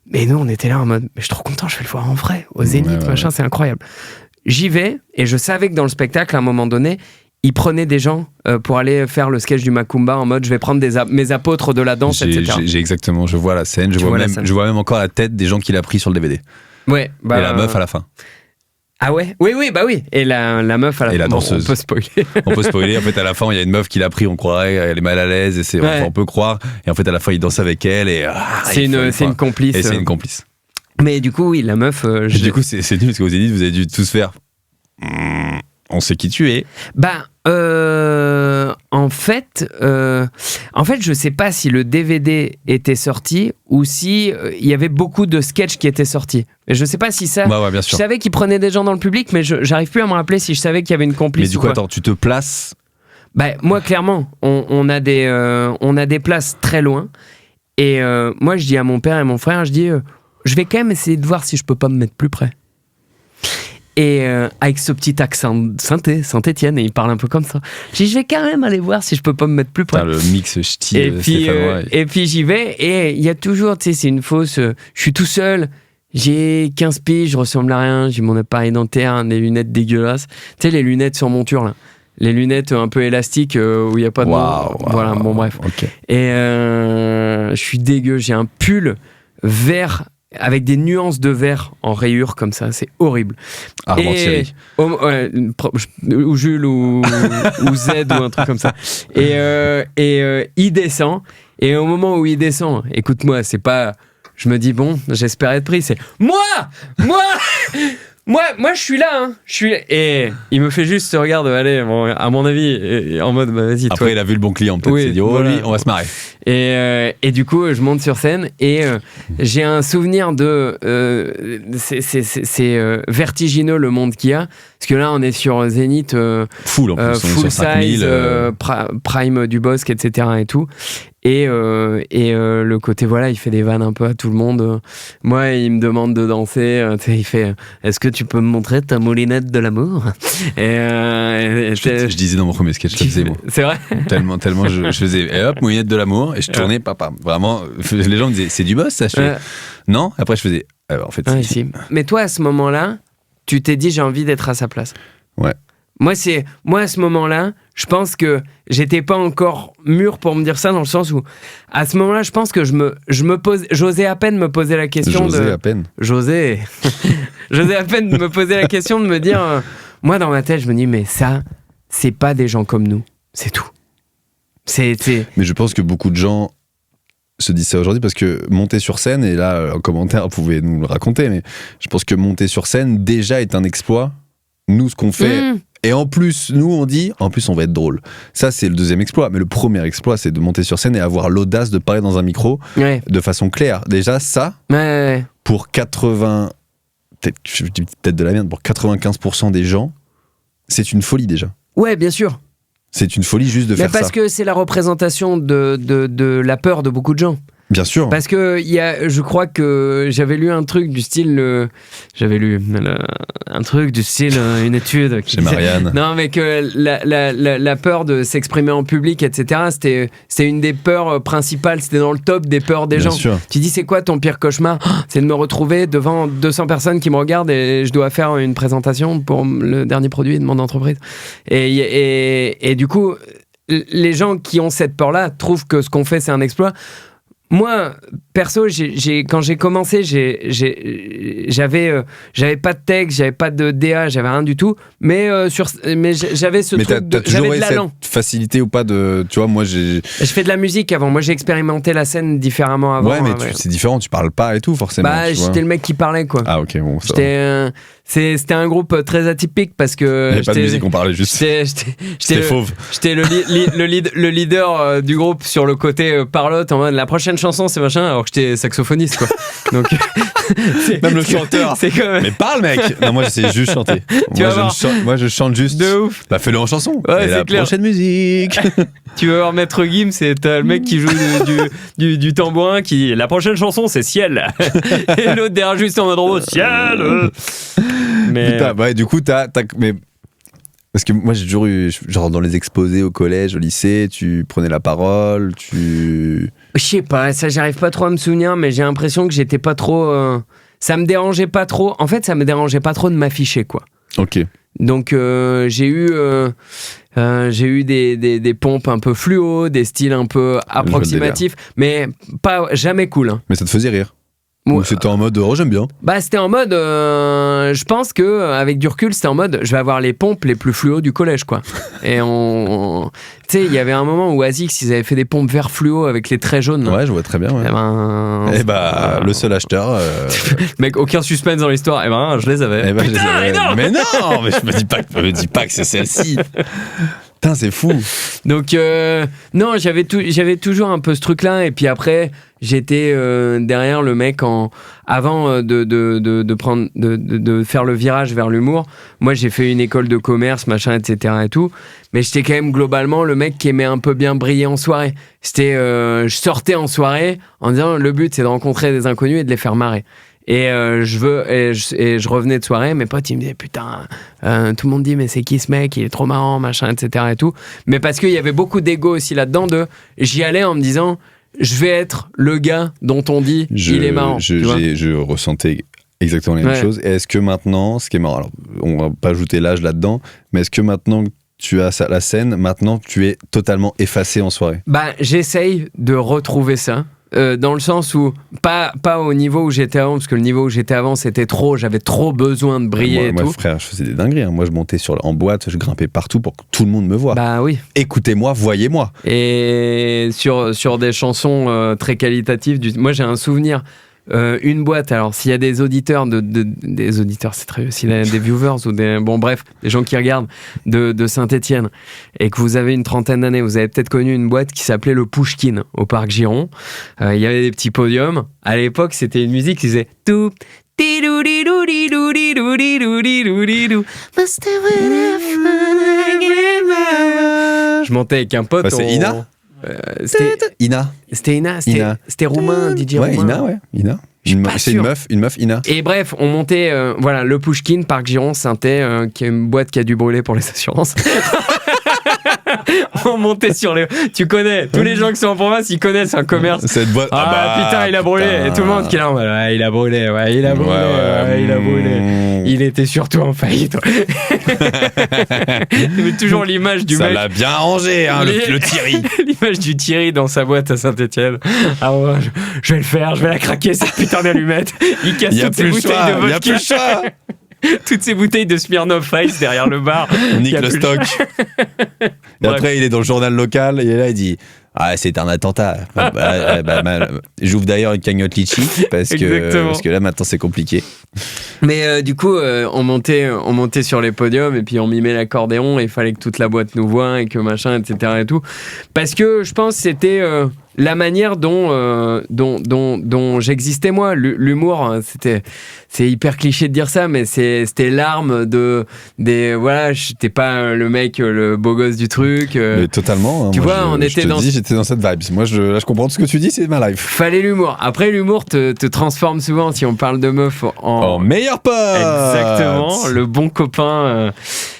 Mais nous on était là en mode, mais je suis trop content, je vais le voir en vrai, au Zénith, machin, c'est incroyable. J'y vais, et je savais que dans le spectacle, à un moment donné, il prenait des gens pour aller faire le sketch du Macumba en mode je vais prendre mes apôtres de la danse, etc. Je vois la scène, je vois même encore la tête des gens qu'il a pris sur le DVD. Ouais, et la meuf à la fin. Ah ouais ? Oui, et la meuf à la fin. Et la danseuse. On peut spoiler. On peut spoiler. En fait, à la fin, il y a une meuf qui l'a pris, on croirait, elle est mal à l'aise, et on peut croire. Et en fait, à la fin, il danse avec elle, et c'est une complice. Et c'est une complice. Mais du coup, oui, la meuf... Du coup, c'est nul, parce qu'aux Zénith, vous avez dû tous faire... on sait qui tu es. En fait, je sais pas si le DVD était sorti ou si il y avait beaucoup de sketchs qui étaient sortis. Et je sais pas si ça... bien sûr. Je savais qu'ils prenaient des gens dans le public, mais j'arrive plus à me rappeler si je savais qu'il y avait une complice. Mais du coup, attends, tu te places... Moi, clairement, on a des places très loin. Et moi, je dis à mon père et mon frère, je dis... je vais quand même essayer de voir si je peux pas me mettre plus près. Et avec ce petit accent Saint-Étienne, et il parle un peu comme ça. Je vais quand même aller voir si je peux pas me mettre plus près. Le mix ch'ti stéphanois. Et puis j'y vais, et il y a toujours, tu sais, c'est une fausse... je suis tout seul, j'ai 15 piges, je ressemble à rien, j'ai mon appareil dentaire, des lunettes dégueulasses. Tu sais, les lunettes sur monture, là. Les lunettes un peu élastiques où il n'y a pas de... Voilà, bon bref. Okay. Et je suis dégueu, j'ai un pull vert avec des nuances de vert en rayures comme ça, c'est horrible. Armand Thierry. Ou Jules ou Z ou un truc comme ça. Et il descend, et au moment où il descend, écoute-moi, c'est pas... Je me dis, bon, j'espère être pris, c'est... Moi, je suis là, hein. Et il me fait juste ce regard de, allez, bon, à mon avis, en mode, vas-y. Après, toi. Il a vu le bon client, peut-être. Il s'est dit, voilà. Lui, on va se marrer. Et du coup, je monte sur scène, et j'ai un souvenir de... c'est vertigineux le monde qu'il y a. Parce que là, on est sur Zénith. Full, en plus. Full size, Prime du Bosque, etc. et tout. Et le côté, voilà, il fait des vannes un peu à tout le monde. Moi, il me demande de danser. Il fait, est-ce que tu peux me montrer ta moulinette de l'amour? Je disais dans mon premier sketch, je faisais moi. C'est vrai? Tellement je faisais, et hop, moulinette de l'amour, et je tournais, papa. Vraiment, les gens me disaient, c'est du boss, ça? Je fais, non? Après, je faisais, en fait, si. Mais toi, à ce moment-là, tu t'es dit, j'ai envie d'être à sa place. Ouais. Moi, à ce moment-là, je pense que j'étais pas encore mûr pour me dire ça, dans le sens où, à ce moment-là, je pense que j'osais à peine me poser la question J'osais à peine me poser la question de me dire, moi, dans ma tête, je me dis, mais ça, c'est pas des gens comme nous. C'est tout. Mais je pense que beaucoup de gens se disent ça aujourd'hui parce que monter sur scène, et là, en commentaire, vous pouvez nous le raconter, mais je pense que monter sur scène, déjà, est un exploit. Nous, ce qu'on fait... Et en plus, nous, on dit, en plus, on va être drôle. Ça, c'est le deuxième exploit. Mais le premier exploit, c'est de monter sur scène et avoir l'audace de parler dans un micro de façon claire. Déjà, ça, pour 80... Je dis peut-être de la merde, pour 95% des gens, c'est une folie déjà. Ouais, bien sûr. C'est une folie juste de faire ça. Parce que c'est la représentation de la peur de beaucoup de gens. Bien sûr. Parce que je crois que j'avais lu un truc du style, une étude qui chez Marianne. Non, mais que la peur de s'exprimer en public, etc. C'était une des peurs principales. C'était dans le top des peurs des gens. Sûr. Tu dis, c'est quoi ton pire cauchemar ? C'est de me retrouver devant 200 personnes qui me regardent et je dois faire une présentation pour le dernier produit de mon entreprise. Et du coup, les gens qui ont cette peur-là trouvent que ce qu'on fait, c'est un exploit. Moi, perso, quand j'ai commencé, j'avais pas de texte, j'avais pas de DA, j'avais rien du tout, mais j'avais ce truc j'avais de l'allant. Cette facilité ou pas de, tu vois, moi je fais de la musique avant. Moi, j'ai expérimenté la scène différemment avant. Ouais, mais c'est différent, tu parles pas et tout forcément. Bah, j'étais le mec qui parlait, quoi. Ah, ok, bon. C'était un groupe très atypique parce que. Il n'y avait pas de musique, on parlait juste. J'étais fauve. J'étais le leader du groupe sur le côté parlotte, en mode la prochaine chanson c'est machin, alors que j'étais saxophoniste, quoi. Donc. Même le chanteur. C'est comme... Mais parle, mec! Non, moi j'essaie juste de chanter. Moi je chante juste. De ouf! Bah fais-le en chanson. Ouais, et c'est la clair. Prochaine musique! Tu vas voir Maître Gims, t'as le mec qui joue du tambourin qui. La prochaine chanson c'est Ciel! Et l'autre derrière juste en mode robot, Ciel! Mais. Putain, ouais, du coup, mais. Parce que moi j'ai toujours eu, genre dans les exposés au collège, au lycée, tu prenais la parole, Je sais pas, ça j'arrive pas trop à me souvenir, mais j'ai l'impression que j'étais pas trop... ça me dérangeait pas trop, en fait ça me dérangeait pas trop de m'afficher, quoi. Ok. Donc j'ai eu des pompes un peu fluo, des styles un peu approximatifs, mais jamais cool. Hein. Mais ça te faisait rire? Ou c'était en mode j'aime bien? Bah c'était en mode je pense que avec du recul c'était en mode je vais avoir les pompes les plus fluo du collège, quoi. Et tu sais, il y avait un moment où ASICS ils avaient fait des pompes vert fluo avec les traits jaunes. Ouais, je vois très bien. Ouais. Le seul acheteur mec, aucun suspense dans l'histoire. Je les avais. Putain, énorme. Mais non, mais je me dis pas que c'est celle-ci. Putain, c'est fou. Donc non, j'avais toujours un peu ce truc-là, et puis après j'étais derrière le mec avant de faire le virage vers l'humour. Moi, j'ai fait une école de commerce, machin, etc. et tout, mais j'étais quand même globalement le mec qui aimait un peu bien briller en soirée. Je sortais en soirée en disant le but c'est de rencontrer des inconnus et de les faire marrer. Et je revenais de soirée, mes potes ils me disaient putain, tout le monde dit mais c'est qui ce mec, il est trop marrant, machin, etc. et tout. Mais parce qu'il y avait beaucoup d'ego aussi là-dedans, j'y allais en me disant je vais être le gars dont on dit il est marrant. Je ressentais exactement la même chose. Et est-ce que maintenant, ce qui est marrant, alors on va pas ajouter l'âge là-dedans, mais est-ce que maintenant que tu as la scène, maintenant tu es totalement effacé en soirée? Bah j'essaye de retrouver ça. Dans le sens où pas au niveau où j'étais avant, parce que le niveau où j'étais avant c'était trop, j'avais trop besoin de briller. Moi, frère, je faisais des dingueries, hein. Moi je montais en boîte, je grimpais partout pour que tout le monde me voie. Bah oui. Écoutez-moi, voyez-moi. Et sur des chansons très qualitatives, moi j'ai un souvenir. Une boîte, alors s'il y a des auditeurs des auditeurs, c'est très s'il y a des viewers ou des gens qui regardent de Saint-Étienne et que vous avez une trentaine d'années, vous avez peut-être connu une boîte qui s'appelait le Pouchkine au parc Giron. Il y avait des petits podiums. À l'époque, c'était une musique qui faisait tout. Je montais avec un pote. C'est Ina. C'était Ina, c'était roumain, DJ ouais, roumain. Ina. C'est une meuf, Ina. Et bref, on montait, le Pouchkine, Parc Giron, Saint-Étienne, qui est une boîte qui a dû brûler pour les assurances. On montait sur les. Tu connais, tous les gens qui sont en province, ils connaissent un commerce. Cette boîte. Putain, il a brûlé. Et tout le monde qui est là, ouais, il a brûlé, il a brûlé. Il était surtout en faillite. Mais toujours l'image du mec. Ça l'a bien arrangé, hein, le Thierry. L'image du Thierry dans sa boîte à Saint-Etienne. Ah ouais, je vais le faire, je vais la craquer, cette putain d'allumette. Il casse toutes ses bouteilles de vodka. Il y a plus le choix. Toutes ces bouteilles de Smirnoff Ice derrière le bar. On nique le stock. Et après, il est dans le journal local, et là, il dit c'est un attentat. J'ouvre d'ailleurs une cagnotte litchi parce que là, maintenant, c'est compliqué. Mais du coup, on montait sur les podiums et puis on mimait l'accordéon et il fallait que toute la boîte nous voie et que machin, etc. et tout. Parce que je pense que c'était la manière dont j'existais moi. L'humour, c'est hyper cliché de dire ça, mais c'était l'arme voilà, j'étais pas le mec, le beau gosse du truc. Mais totalement. Hein, tu vois, on était dans. J'étais dans cette vibe. Moi, je comprends tout ce que tu dis, c'est ma life. Fallait l'humour. Après, l'humour te transforme souvent si on parle de meuf en meilleur pote. Exactement, le bon copain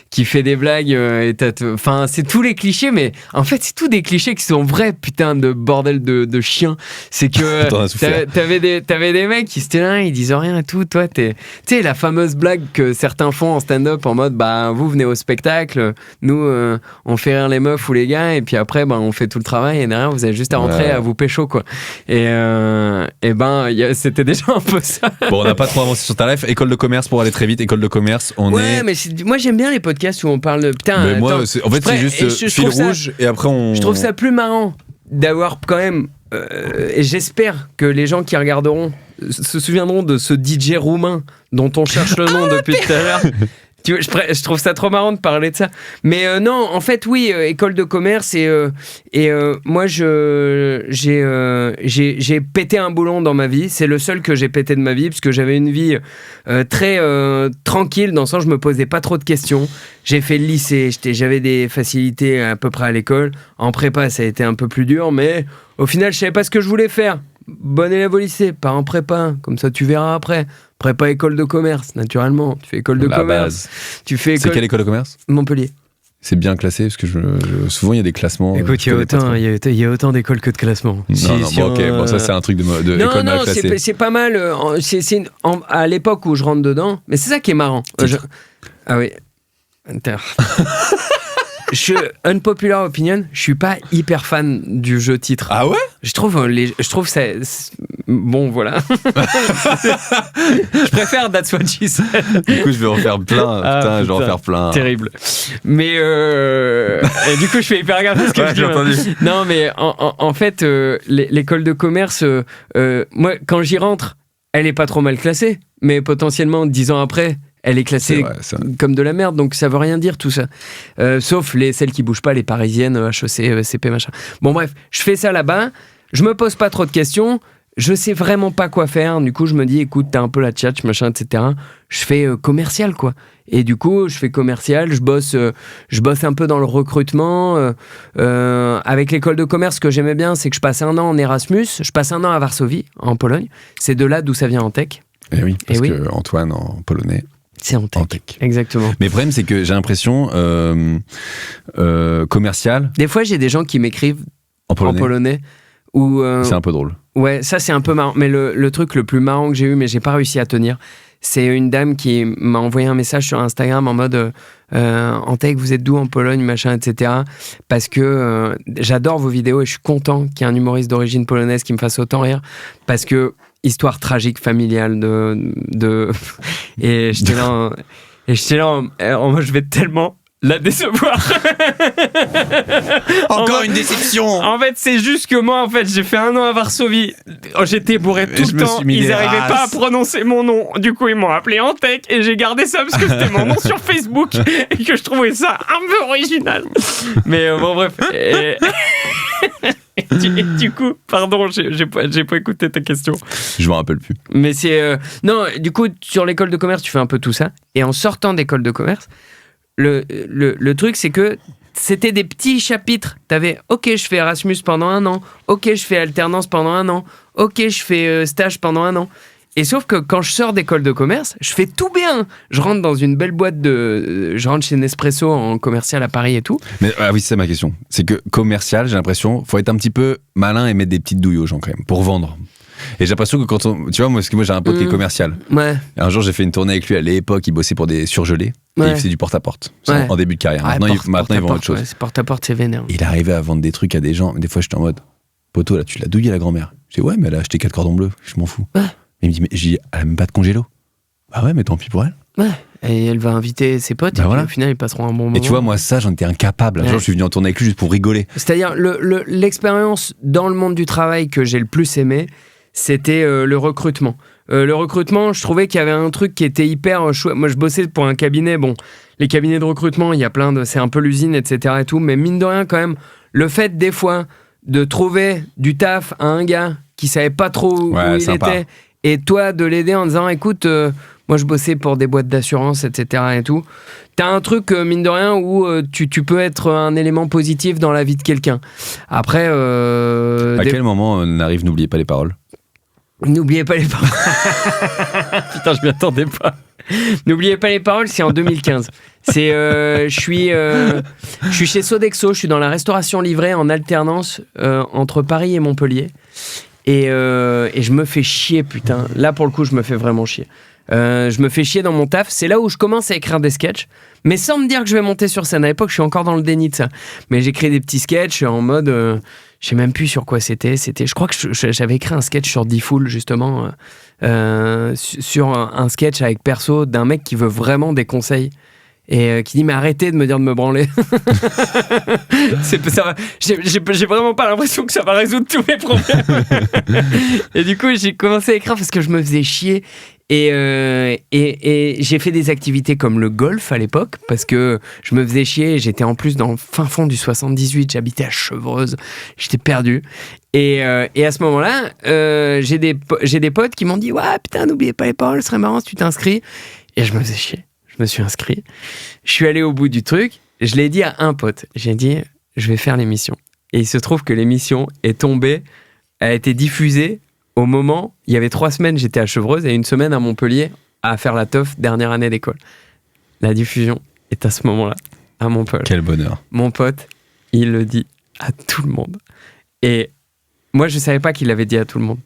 qui fait des blagues enfin c'est tous les clichés, mais en fait c'est tous des clichés qui sont vrais, putain de bordel de chien. C'est que t'avais des mecs qui étaient là, ils disent rien et tout. Toi tu sais la fameuse blague que certains font en stand-up en mode vous venez au spectacle, nous on fait rire les meufs ou les gars et puis après on fait tout le travail et derrière vous avez juste à rentrer à vous pécho quoi. Et c'était déjà un peu ça. Bon, on n'a pas trop avancé sur ta life. École de commerce, pour aller très vite, école de commerce, mais moi j'aime bien les podcasts où on parle de putain. Mais moi, en fait, c'est juste fil rouge et après on. Je trouve ça plus marrant d'avoir quand même. Et j'espère que les gens qui regarderont se souviendront de ce DJ roumain dont on cherche le nom depuis tout à l'heure. Je trouve ça trop marrant de parler de ça. Mais non, en fait, oui, école de commerce et moi, j'ai pété un boulon dans ma vie. C'est le seul que j'ai pété de ma vie parce que j'avais une vie très tranquille dans le sens où je me posais pas trop de questions. J'ai fait le lycée, j'avais des facilités à peu près à l'école. En prépa, ça a été un peu plus dur, mais au final, je savais pas ce que je voulais faire. Bon élève au lycée, pas en prépa, comme ça tu verras après. Prépa école de commerce, naturellement. Tu fais école de commerce. C'est quelle école de commerce ? Montpellier. C'est bien classé parce que souvent il y a des classements. Écoute, il y a autant d'écoles que de classements. Bon, ça c'est un truc de école mal classée. C'est pas mal. À l'époque où je rentre dedans, mais c'est ça qui est marrant. Ah oui. Unpopular opinion, je suis pas hyper fan du jeu titre. Ah ouais ? Je trouve ça. Bon, voilà. Je préfère That's What She Said. Du coup, je vais en faire plein. Je vais en faire plein. Terrible. Mais et du coup, je fais hyper gaffe à ce que je dis. Entendu. Non, mais en fait, l'école de commerce, moi, quand j'y rentre, elle est pas trop mal classée, mais potentiellement 10 ans après. Elle est classée comme de la merde, donc ça veut rien dire tout ça. Sauf celles qui bougent pas, les parisiennes, HEC, ESCP, machin. Bon bref, je fais ça là-bas, je me pose pas trop de questions, je sais vraiment pas quoi faire, du coup je me dis écoute, t'as un peu la tchatch, machin, etc. Je fais commercial quoi. Et du coup, je fais commercial, je bosse un peu dans le recrutement. Avec l'école de commerce, ce que j'aimais bien, c'est que je passe un an en Erasmus, je passe un an à Varsovie, en Pologne. C'est de là d'où ça vient en tech. Et oui, parce que Antoine en polonais. C'est en tech. Exactement. Mais le problème, c'est que j'ai l'impression commercial. Des fois, j'ai des gens qui m'écrivent en polonais. C'est un peu drôle. Ouais, ça c'est un peu marrant. Mais le truc le plus marrant que j'ai eu, mais j'ai pas réussi à tenir, c'est une dame qui m'a envoyé un message sur Instagram en mode en tech, vous êtes d'où en Pologne, machin, etc. Parce que j'adore vos vidéos et je suis content qu'il y ait un humoriste d'origine polonaise qui me fasse autant rire. Parce que histoire tragique familiale et j'étais là en moi je vais tellement la décevoir. Encore une déception. En fait, c'est juste que moi, en fait, j'ai fait un an à Varsovie. J'étais bourré tout le temps. Ils n'arrivaient pas à prononcer mon nom. Du coup, ils m'ont appelé en tech et j'ai gardé ça parce que c'était mon nom sur Facebook et que je trouvais ça un peu original. Mais bon, bref. Du coup, pardon, j'ai pas écouté ta question. Je m'en rappelle plus. Mais c'est non. Du coup, sur l'école de commerce, tu fais un peu tout ça. Et en sortant d'école de commerce, le truc, c'est que c'était des petits chapitres. T'avais, ok, je fais Erasmus pendant un an. Ok, je fais alternance pendant un an. Ok, je fais stage pendant un an. Et sauf que quand je sors d'école de commerce, je fais tout bien. Je rentre dans une belle boîte je rentre chez Nespresso en commercial à Paris et tout. Mais oui, c'est ça ma question. C'est que commercial, j'ai l'impression, faut être un petit peu malin et mettre des petites douilles aux gens quand même pour vendre. Et j'ai l'impression que quand tu vois, moi j'ai un pote qui est commercial. Ouais. Et un jour, j'ai fait une tournée avec lui à l'époque, il bossait pour des surgelés. Ouais. Et il faisait du porte-à-porte en début de carrière. Maintenant, il vend autre chose. Ouais, c'est porte-à-porte, c'est vénère. Il arrivait à vendre des trucs à des gens. Des fois, j'étais en mode, poteau, là, tu l'as douillé la grand-mère. Je dis, ouais, mais elle a acheté 4 cordons bleus, je m'en fous. Ouais. Et il me dit, mais j'ai dit, elle a même pas de congélo. Bah ouais, mais tant pis pour elle. Ouais. Et elle va inviter ses potes, et puis au final, ils passeront un bon moment. Et tu vois, moi, ça, j'en étais incapable. Genre, je suis venu en tournée avec lui juste pour rigoler. C'est-à-dire, l'expérience dans le monde du travail que j'ai le plus aimé, c'était le recrutement. Le recrutement, je trouvais qu'il y avait un truc qui était hyper chouette. Moi, je bossais pour un cabinet. Bon, les cabinets de recrutement, il y a plein de... C'est un peu l'usine, etc. et tout. Mais mine de rien, quand même, le fait, des fois, de trouver du taf à un gars qui savait pas trop où il était, et toi, de l'aider en disant, écoute... moi, je bossais pour des boîtes d'assurance, etc. et tout. T'as un truc, mine de rien, où tu peux être un élément positif dans la vie de quelqu'un. Après... à quel moment on arrive, n'oubliez pas les paroles? N'oubliez pas les paroles. Putain, je m'y attendais pas. N'oubliez pas les paroles, c'est en 2015. Je suis chez Sodexo, je suis dans la restauration livrée en alternance entre Paris et Montpellier. Et je me fais chier, putain. Là, pour le coup, je me fais vraiment chier. Je me fais chier dans mon taf. C'est là où je commence à écrire des sketchs, mais sans me dire que je vais monter sur scène. À l'époque, je suis encore dans le déni de ça. Mais j'écris des petits sketchs en mode... je sais même plus sur quoi c'était. Je crois que j'avais écrit un sketch sur D-Fool, justement, sur un sketch avec perso d'un mec qui veut vraiment des conseils. Et qui dit, mais arrêtez de me dire de me branler. J'ai vraiment pas l'impression que ça va résoudre tous mes problèmes. Et du coup, j'ai commencé à écrire parce que je me faisais chier. Et j'ai fait des activités comme le golf à l'époque, parce que je me faisais chier. J'étais en plus dans le fin fond du 78, j'habitais à Chevreuse, j'étais perdu. Et à ce moment-là, j'ai des potes qui m'ont dit, ouais, putain, n'oubliez pas les paroles, ce serait marrant si tu t'inscris. Et je me faisais chier. Je me suis inscrit, je suis allé au bout du truc, je l'ai dit à un pote, j'ai dit je vais faire l'émission. Et il se trouve que l'émission est tombée, elle a été diffusée au moment, il y avait 3 semaines j'étais à Chevreuse et 1 semaine à Montpellier à faire la teuf, dernière année d'école. La diffusion est à ce moment-là, à Montpellier. Quel bonheur. Mon pote, il le dit à tout le monde. Et moi je savais pas qu'il l'avait dit à tout le monde.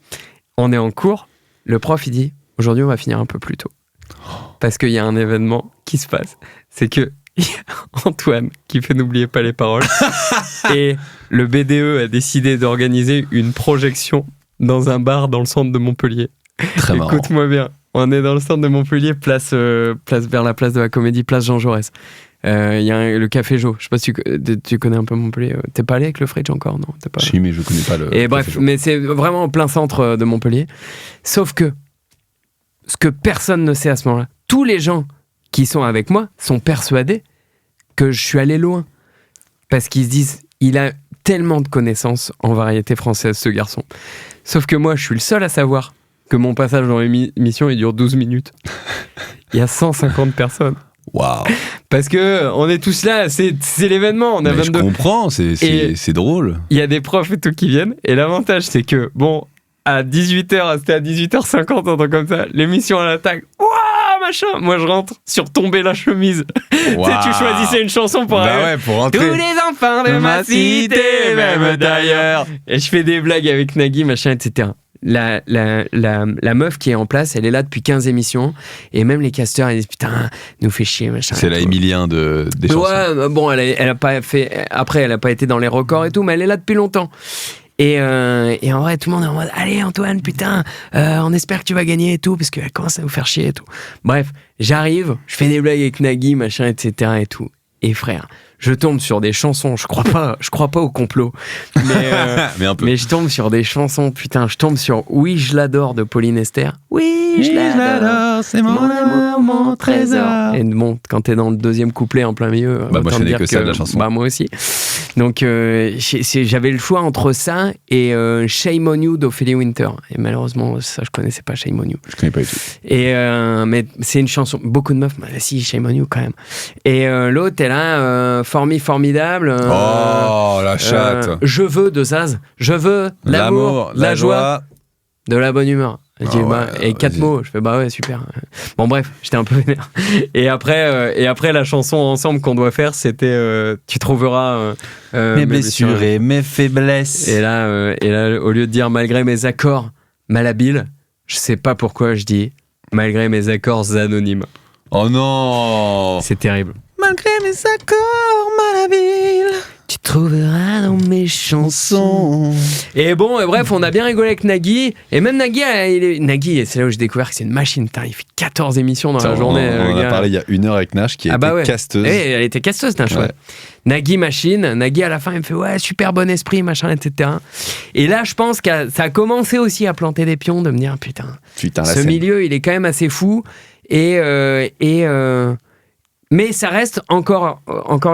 On est en cours, le prof il dit aujourd'hui on va finir un peu plus tôt. Parce qu'il y a un événement qui se passe. C'est que Antoine, qui fait N'oubliez pas les paroles, et le BDE a décidé d'organiser une projection dans un bar dans le centre de Montpellier. Très marrant. Écoute-moi bien. On est dans le centre de Montpellier, place vers la place de la Comédie, place Jean Jaurès. Il y a le Café Jo. Je sais pas si tu connais un peu Montpellier. T'es pas allé avec le Fridge encore, non? T'es pas allé. Si, mais je connais pas le. Et bref, mais c'est vraiment en plein centre de Montpellier. Sauf que ce que personne ne sait à ce moment-là, tous les gens qui sont avec moi sont persuadés que je suis allé loin. Parce qu'ils se disent, il a tellement de connaissances en variété française, ce garçon. Sauf que moi, je suis le seul à savoir que mon passage dans l'émission, il dure 12 minutes. Il y a 150 personnes. Waouh. Parce que on est tous là, c'est l'événement. On a 22... Je comprends, c'est drôle. Il y a des profs et tout qui viennent. Et l'avantage, c'est que, bon, à 18h, c'était à 18h50, un truc comme ça, l'émission à l'attaque. Waouh, machin. Moi, je rentre sur Tomber la chemise. Wow. Tu sais, tu choisissais une chanson pour pour rentrer. Tous les enfants de ma cité, même d'ailleurs. Et je fais des blagues avec Nagui, machin, etc. La meuf qui est en place, elle est là depuis 15 émissions. Et même les casteurs, ils disent putain, nous fait chier, machin. C'est la Emilien des chansons. Ouais, bon, elle a pas fait. Après, elle a pas été dans les records et tout, mais elle est là depuis longtemps. Et en vrai, tout le monde est en mode allez Antoine, putain, on espère que tu vas gagner et tout, parce qu'elle commence à nous faire chier et tout. Bref, j'arrive, je fais des blagues avec Nagui, machin, etc. et tout. Et frère, je tombe sur des chansons, je crois pas au complot, mais un peu. Mais je tombe sur des chansons, putain, je tombe sur Oui, je l'adore de Pauline Esther. Oui, je l'adore, c'est mon amour, mon trésor. Et bon, quand t'es dans le deuxième couplet en plein milieu, moi je connais que ça de la chanson. Bah moi aussi. Donc j'avais le choix entre ça et Shame on You d'Ophélie Winter. Et malheureusement, ça je connaissais pas Shame on You. Je connais pas du tout. Et mais c'est une chanson, beaucoup de meufs, bah, si Shame on You quand même. Et l'autre est là, formidable. Oh la chatte. Je veux de Zaz. Je veux l'amour, la joie, de la bonne humeur. Je dis, et 4 mots. Je fais, bah ouais, super. Bon, bref, j'étais un peu vénère. Et après, la chanson ensemble qu'on doit faire, c'était Tu trouveras mes blessures et mes faiblesses. Et là, au lieu de dire malgré mes accords malhabiles, je sais pas pourquoi je dis malgré mes accords anonymes. Oh non! C'est terrible. Malgré mes accords malhabiles, tu trouveras dans mes chansons. Et bon, bref, on a bien rigolé avec Nagui. Et même Nagui, c'est là où j'ai découvert que c'est une machine. Putain, il fait 14 émissions dans la journée. On en a parlé il y a 1 heure avec Nash qui était casteuse. Elle était casteuse, Nash. Ouais. Nagui machine. Nagui à la fin, il me fait ouais, super bon esprit, machin, etc. Et là, je pense que ça a commencé aussi à planter des pions, de me dire putain ce milieu, il est quand même assez fou. Mais ça reste encore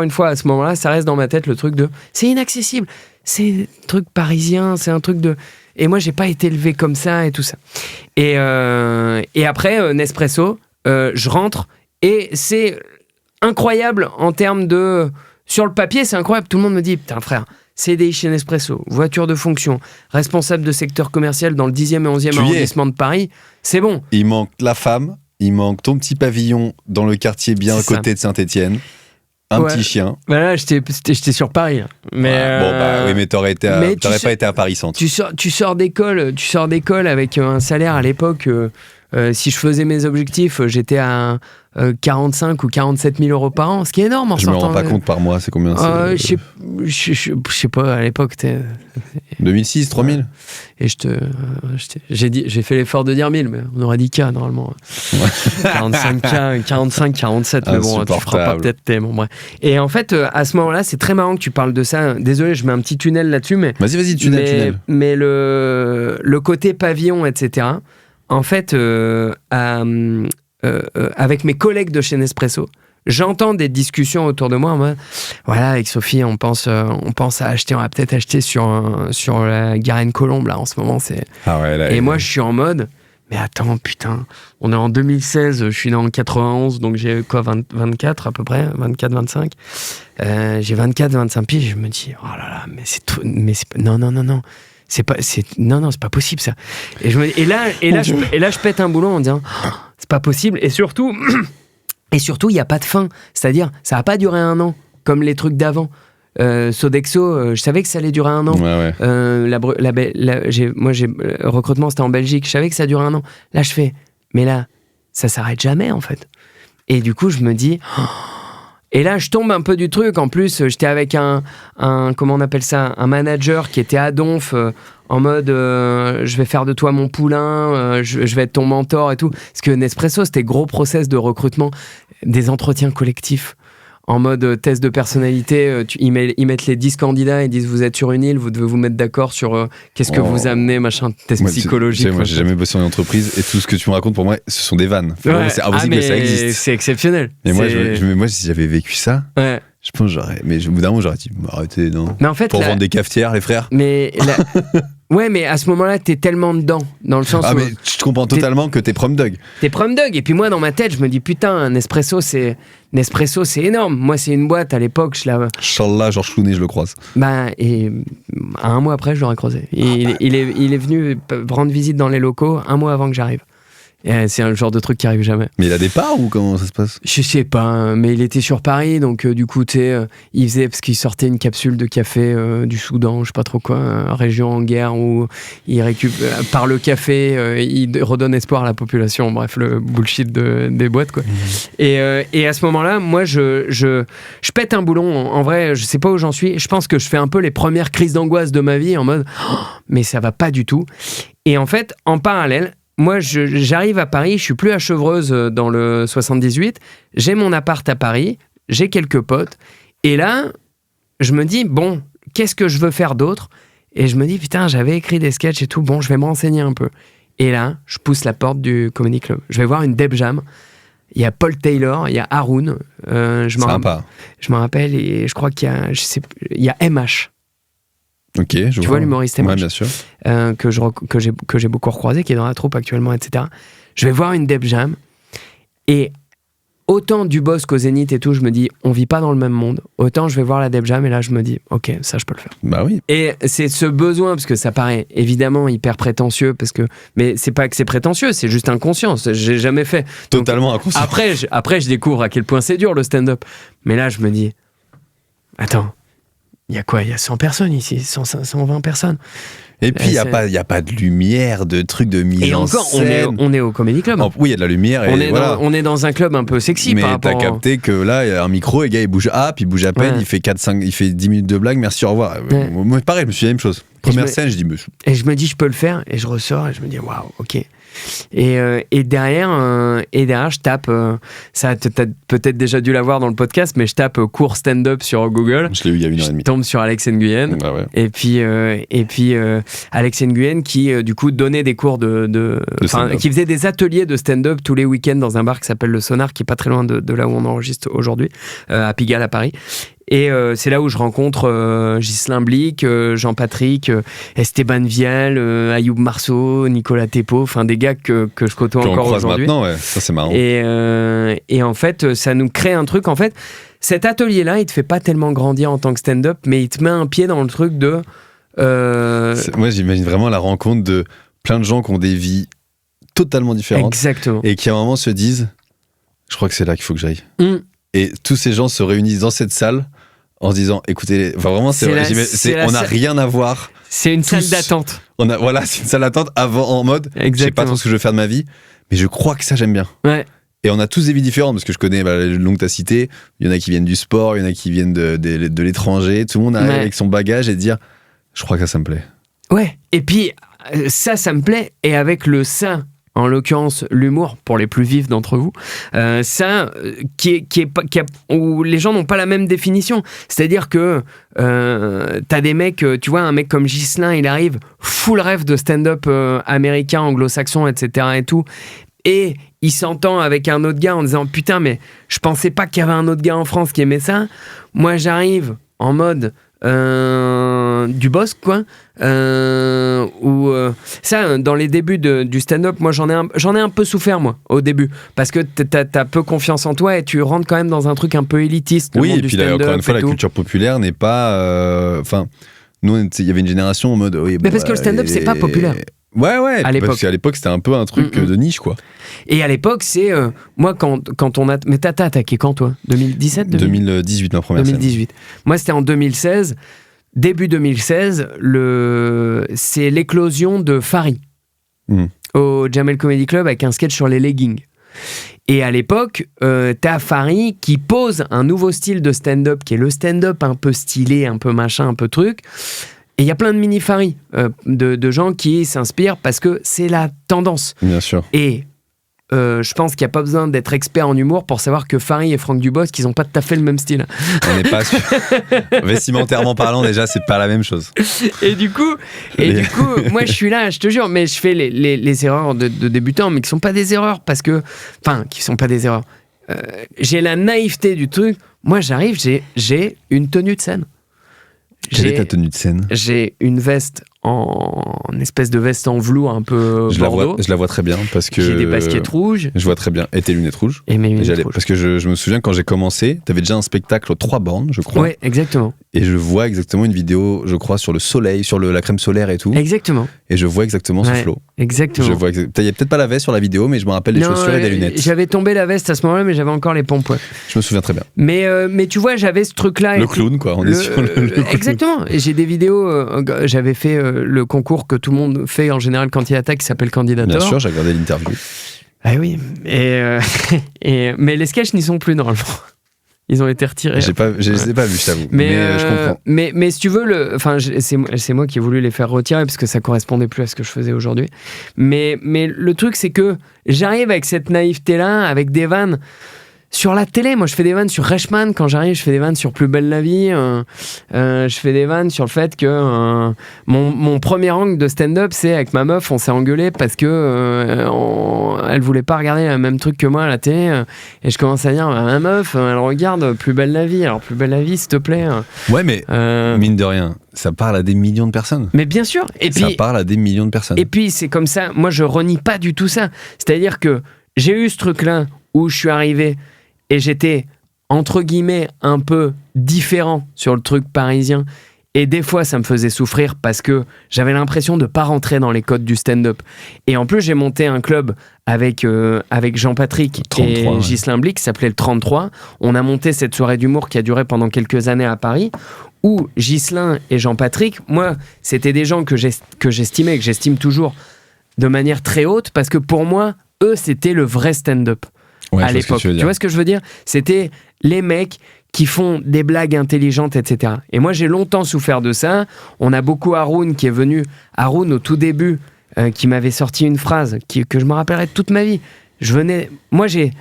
une fois à ce moment-là, ça reste dans ma tête le truc de c'est inaccessible, c'est un truc parisien, c'est un truc de et moi j'ai pas été élevé comme ça et tout ça. Et après Nespresso, je rentre et c'est incroyable en termes de sur le papier, c'est incroyable. Tout le monde me dit putain frère, CDI chez Nespresso, voiture de fonction, responsable de secteur commercial dans le 10e et 11e arrondissement de Paris, c'est bon. Il manque la femme. Il manque ton petit pavillon dans le quartier bien à côté de Saint-Étienne. Un petit chien. Bah là, j'étais sur Paris. Mais oui, mais t'aurais pas été à Paris Centre. Tu sors d'école avec un salaire à l'époque. Si je faisais mes objectifs, j'étais à 45 ou 47 000 euros par an, ce qui est énorme en sortant. Je me rends pas compte par mois, c'est combien? Je sais pas, à l'époque, 2006, 3000. Et j'ai fait l'effort de dire 1000, mais on aurait dit K normalement. Ouais. 45, 47, mais bon, tu feras pas peut-être bon, bref. Et en fait, à ce moment-là, c'est très marrant que tu parles de ça. Désolé, je mets un petit tunnel là-dessus, mais. Vas-y, tunnel. Mais le côté pavillon, etc. En fait, avec mes collègues de chez Nespresso, j'entends des discussions autour de moi en mode, voilà, avec Sophie, on pense à acheter, on va peut-être acheter sur la Garenne-Colombe, là, en ce moment. Moi, je suis en mode, mais attends, putain, on est en 2016, je suis dans le 91, donc j'ai quoi, 24 à peu près, 24, 25. J'ai 24, 25 pieds, je me dis, oh là là, mais c'est tout, mais c'est pas, non. C'est pas possible ça. Et là, je pète un boulon en disant c'est pas possible. Et surtout, il y a pas de fin. C'est-à-dire, ça a pas duré 1 an comme les trucs d'avant. Sodexo, je savais que ça allait durer 1 an. Ouais. Recrutement, c'était en Belgique. Je savais que ça durait 1 an. Là, je fais, mais là, ça s'arrête jamais en fait. Et du coup, je me dis. Et là, je tombe un peu du truc. En plus, j'étais avec un comment on appelle ça, un manager qui était à Donf, en mode je vais faire de toi mon poulain, je vais être ton mentor et tout. Parce que Nespresso, c'était gros process de recrutement, des entretiens collectifs. En mode test de personnalité, ils mettent les 10 candidats et disent vous êtes sur une île, vous devez vous mettre d'accord sur qu'est-ce que vous amenez, machin, test psychologique. Moi, j'ai jamais bossé en entreprise et tout ce que tu me racontes pour moi, ce sont des vannes. Ouais. C'est impossible que ça existe. C'est exceptionnel. Mais moi, si j'avais vécu ça, je pense que mais au bout d'un moment, j'aurais dit arrêtez, non. Mais en fait, pour vendre des cafetières, les frères. Mais ouais, mais à ce moment-là, t'es tellement dedans, dans le sens où... mais je comprends totalement que t'es prom dog. T'es prom dog, et puis moi, dans ma tête, je me dis, putain, Nespresso, c'est énorme. Moi, c'est une boîte, à l'époque, Inch'Allah, Georges Clooney, je le croise. Et 1 mois après, je l'aurais croisé. Il est venu rendre visite dans les locaux 1 mois avant que j'arrive. Et c'est un genre de truc qui arrive jamais. Mais il a des parts ou comment ça se passe? Je sais pas, mais il était sur Paris, donc du coup, il faisait, parce qu'il sortait une capsule de café du Soudan, je sais pas trop quoi, région en guerre, où il récupère, par le café, il redonne espoir à la population, bref, le bullshit des boîtes, quoi. Et à ce moment-là, moi, je pète un boulon, en vrai, je sais pas où j'en suis, je pense que je fais un peu les premières crises d'angoisse de ma vie, en mode, mais ça va pas du tout. Et en fait, en parallèle, moi, j'arrive à Paris, je suis plus à Chevreuse dans le 78, j'ai mon appart à Paris, j'ai quelques potes, et là, je me dis, bon, qu'est-ce que je veux faire d'autre? Et je me dis, putain, j'avais écrit des sketchs et tout, bon, je vais me renseigner un peu. Et là, je pousse la porte du Comedy Club. Je vais voir une Deb Jam, il y a Paul Taylor, il y a Haroun, Sympa. Je me rappelle, et je crois qu'il y a MH. Ok, tu vois l'humoriste MH, ouais, bien sûr. Que j'ai beaucoup recroisé, qui est dans la troupe actuellement, etc. Je vais voir une Deb Jam et autant du Bosque qu'au Zénith et tout, je me dis, on vit pas dans le même monde. Autant je vais voir la Def Jam et là, je me dis, ok, ça, je peux le faire. Bah oui. Et c'est ce besoin, parce que ça paraît évidemment hyper prétentieux, mais c'est pas que c'est prétentieux, c'est juste inconscient. J'ai jamais fait. Totalement inconscient. Après, je découvre à quel point c'est dur le stand-up. Mais là, je me dis, attends, il y a quoi ? Il y a 100 personnes ici, 120 personnes. Et puis, il n'y a pas de lumière, de trucs de mise en scène. Et encore, on est au Comedy Club. Oui, il y a de la lumière. On est dans un club un peu sexy. Mais t'as capté que là, il y a un micro, et le gars, il bouge puis il bouge à peine, il fait 10 minutes de blague, merci, au revoir. Moi, pareil, je me suis dit la même chose. Première scène, je dis... Et je me dis, je peux le faire, et je ressors, et je me dis, waouh, ok. Et derrière, je tape, ça t'as peut-être déjà dû l'avoir dans le podcast, mais je tape cours stand-up sur Google. Je l'ai eu il y a 1h30. Je tombe sur Alex Nguyen. Ah ouais. Et puis Alex Nguyen qui du coup donnait des cours qui faisait des ateliers de stand-up tous les week-ends dans un bar qui s'appelle le Sonar, qui est pas très loin de là où on enregistre aujourd'hui, à Pigalle à Paris. Et c'est là où je rencontre Ghislain Blic, Jean-Patrick, Esteban Vial, Ayoub Marceau, Nicolas Thépeau, enfin des gars que je côtoie encore aujourd'hui. Maintenant, ouais. Ça c'est marrant. Et en fait, ça nous crée un truc. En fait, cet atelier-là, il te fait pas tellement grandir en tant que stand-up, mais il te met un pied dans le truc de... Moi, j'imagine vraiment la rencontre de plein de gens qui ont des vies totalement différentes. Exactement. Et qui à un moment se disent, je crois que c'est là qu'il faut que j'aille. Et tous ces gens se réunissent dans cette salle en se disant, écoutez, enfin vraiment, on n'a rien à voir. C'est une salle d'attente. C'est une salle d'attente en mode, je sais pas trop ce que je veux faire de ma vie, mais je crois que ça, j'aime bien. Ouais. Et on a tous des vies différentes, parce que je connais le nom que tu as cité, il y en a qui viennent du sport, il y en a qui viennent de l'étranger, tout le monde arrive avec son bagage et dire, je crois que ça me plaît. Ouais, et puis ça me plaît, et avec le ça, en l'occurrence l'humour pour les plus vifs d'entre vous, où les gens n'ont pas la même définition. C'est-à-dire que t'as des mecs, tu vois, un mec comme Ghislain, il arrive full rêve de stand-up américain, anglo-saxon, etc. et tout, et il s'entend avec un autre gars en disant putain, mais je pensais pas qu'il y avait un autre gars en France qui aimait ça. Moi, j'arrive en mode du Bosque, quoi. Ça, dans les débuts du stand-up, moi j'en ai un peu souffert, moi, au début, parce que t'as peu confiance en toi et tu rentres quand même dans un truc un peu élitiste. Oui, et puis là, encore une fois, la culture populaire n'est pas. Nous, il y avait une génération en mode. Oui, mais parce que le stand-up, c'est pas populaire. Ouais, parce qu'à l'époque, c'était un peu un truc de niche, quoi. Et à l'époque, c'est... moi, quand on a... Mais t'as attaqué quand, toi ? 2017 2018, ma première 2018. Scène. Moi, c'était en 2016. Début 2016, c'est l'éclosion de Fari au Jamel Comedy Club avec un sketch sur les leggings. Et à l'époque, t'as Fari qui pose un nouveau style de stand-up, qui est le stand-up un peu stylé, un peu machin, un peu truc... Et il y a plein de mini-Fari, de gens qui s'inspirent parce que c'est la tendance. Bien sûr. Et je pense qu'il n'y a pas besoin d'être expert en humour pour savoir que Fari et Franck Dubosc, ils n'ont pas tout à fait le même style. On n'est pas sûr. Vestimentairement parlant, déjà, c'est pas la même chose. Et du coup, moi, je suis là, je te jure, mais je fais les erreurs de débutants, mais qui ne sont pas des erreurs parce que... Enfin, qui ne sont pas des erreurs. J'ai la naïveté du truc. Moi, j'arrive, j'ai une tenue de scène. Quelle est ta tenue de scène ? J'ai une veste une espèce de veste en velours un peu bordeaux. Je la vois très bien parce que... J'ai des baskets rouges. Je vois très bien. Et tes lunettes rouges. Et mes lunettes rouges. Parce que je me souviens quand j'ai commencé, t'avais déjà un spectacle aux 3 bornes, je crois. Ouais, exactement. Et je vois exactement une vidéo, je crois, sur le soleil, sur la crème solaire et tout. Exactement. Et je vois exactement ce flow. Exactement. Il y a peut-être pas la veste sur la vidéo, mais je me rappelle les chaussures et des lunettes. J'avais tombé la veste à ce moment-là, mais j'avais encore les pompes. Ouais. Je me souviens très bien. Mais tu vois, j'avais ce truc-là. Le clown, quoi. On est sur le exactement. Et j'ai des vidéos. J'avais fait le concours que tout le monde fait en général quand il attaque, qui s'appelle Candidator. Bien sûr, j'ai regardé l'interview. Ah oui. Mais les sketchs n'y sont plus normalement. Ils ont été retirés. Je les ai pas vus, je t'avoue. Mais je comprends. Mais si tu veux, c'est moi qui ai voulu les faire retirer parce que ça correspondait plus à ce que je faisais aujourd'hui. Mais le truc, c'est que j'arrive avec cette naïveté-là, avec des vannes. Sur la télé, moi je fais des vannes sur Reichmann, quand j'arrive je fais des vannes sur Plus belle la vie, je fais des vannes sur le fait que mon premier angle de stand-up, c'est avec ma meuf, on s'est engueulé parce que elle voulait pas regarder le même truc que moi à la télé, et je commence à dire ma meuf, elle regarde Plus belle la vie, alors Plus belle la vie s'il te plaît. Ouais, mais mine de rien, ça parle à des millions de personnes. Mais bien sûr. Et puis, ça parle à des millions de personnes. Et puis c'est comme ça, moi je renie pas du tout ça, c'est-à-dire que j'ai eu ce truc-là où je suis arrivé Et j'étais, entre guillemets, un peu différent sur le truc parisien. Et des fois, ça me faisait souffrir parce que j'avais l'impression de ne pas rentrer dans les codes du stand-up. Et en plus, j'ai monté un club avec Jean-Patrick 33, et Ghislain Blic qui s'appelait le 33. On a monté cette soirée d'humour qui a duré pendant quelques années à Paris, où Ghislain et Jean-Patrick, moi, c'était des gens que j'estimais et que j'estime toujours de manière très haute, parce que pour moi, eux, c'était le vrai stand-up à l'époque. Tu vois ce que je veux dire ? C'était les mecs qui font des blagues intelligentes, etc. Et moi, j'ai longtemps souffert de ça. On a beaucoup Haroun qui est venu, Haroun au tout début, qui m'avait sorti une phrase que je me rappellerai toute ma vie. Moi, j'ai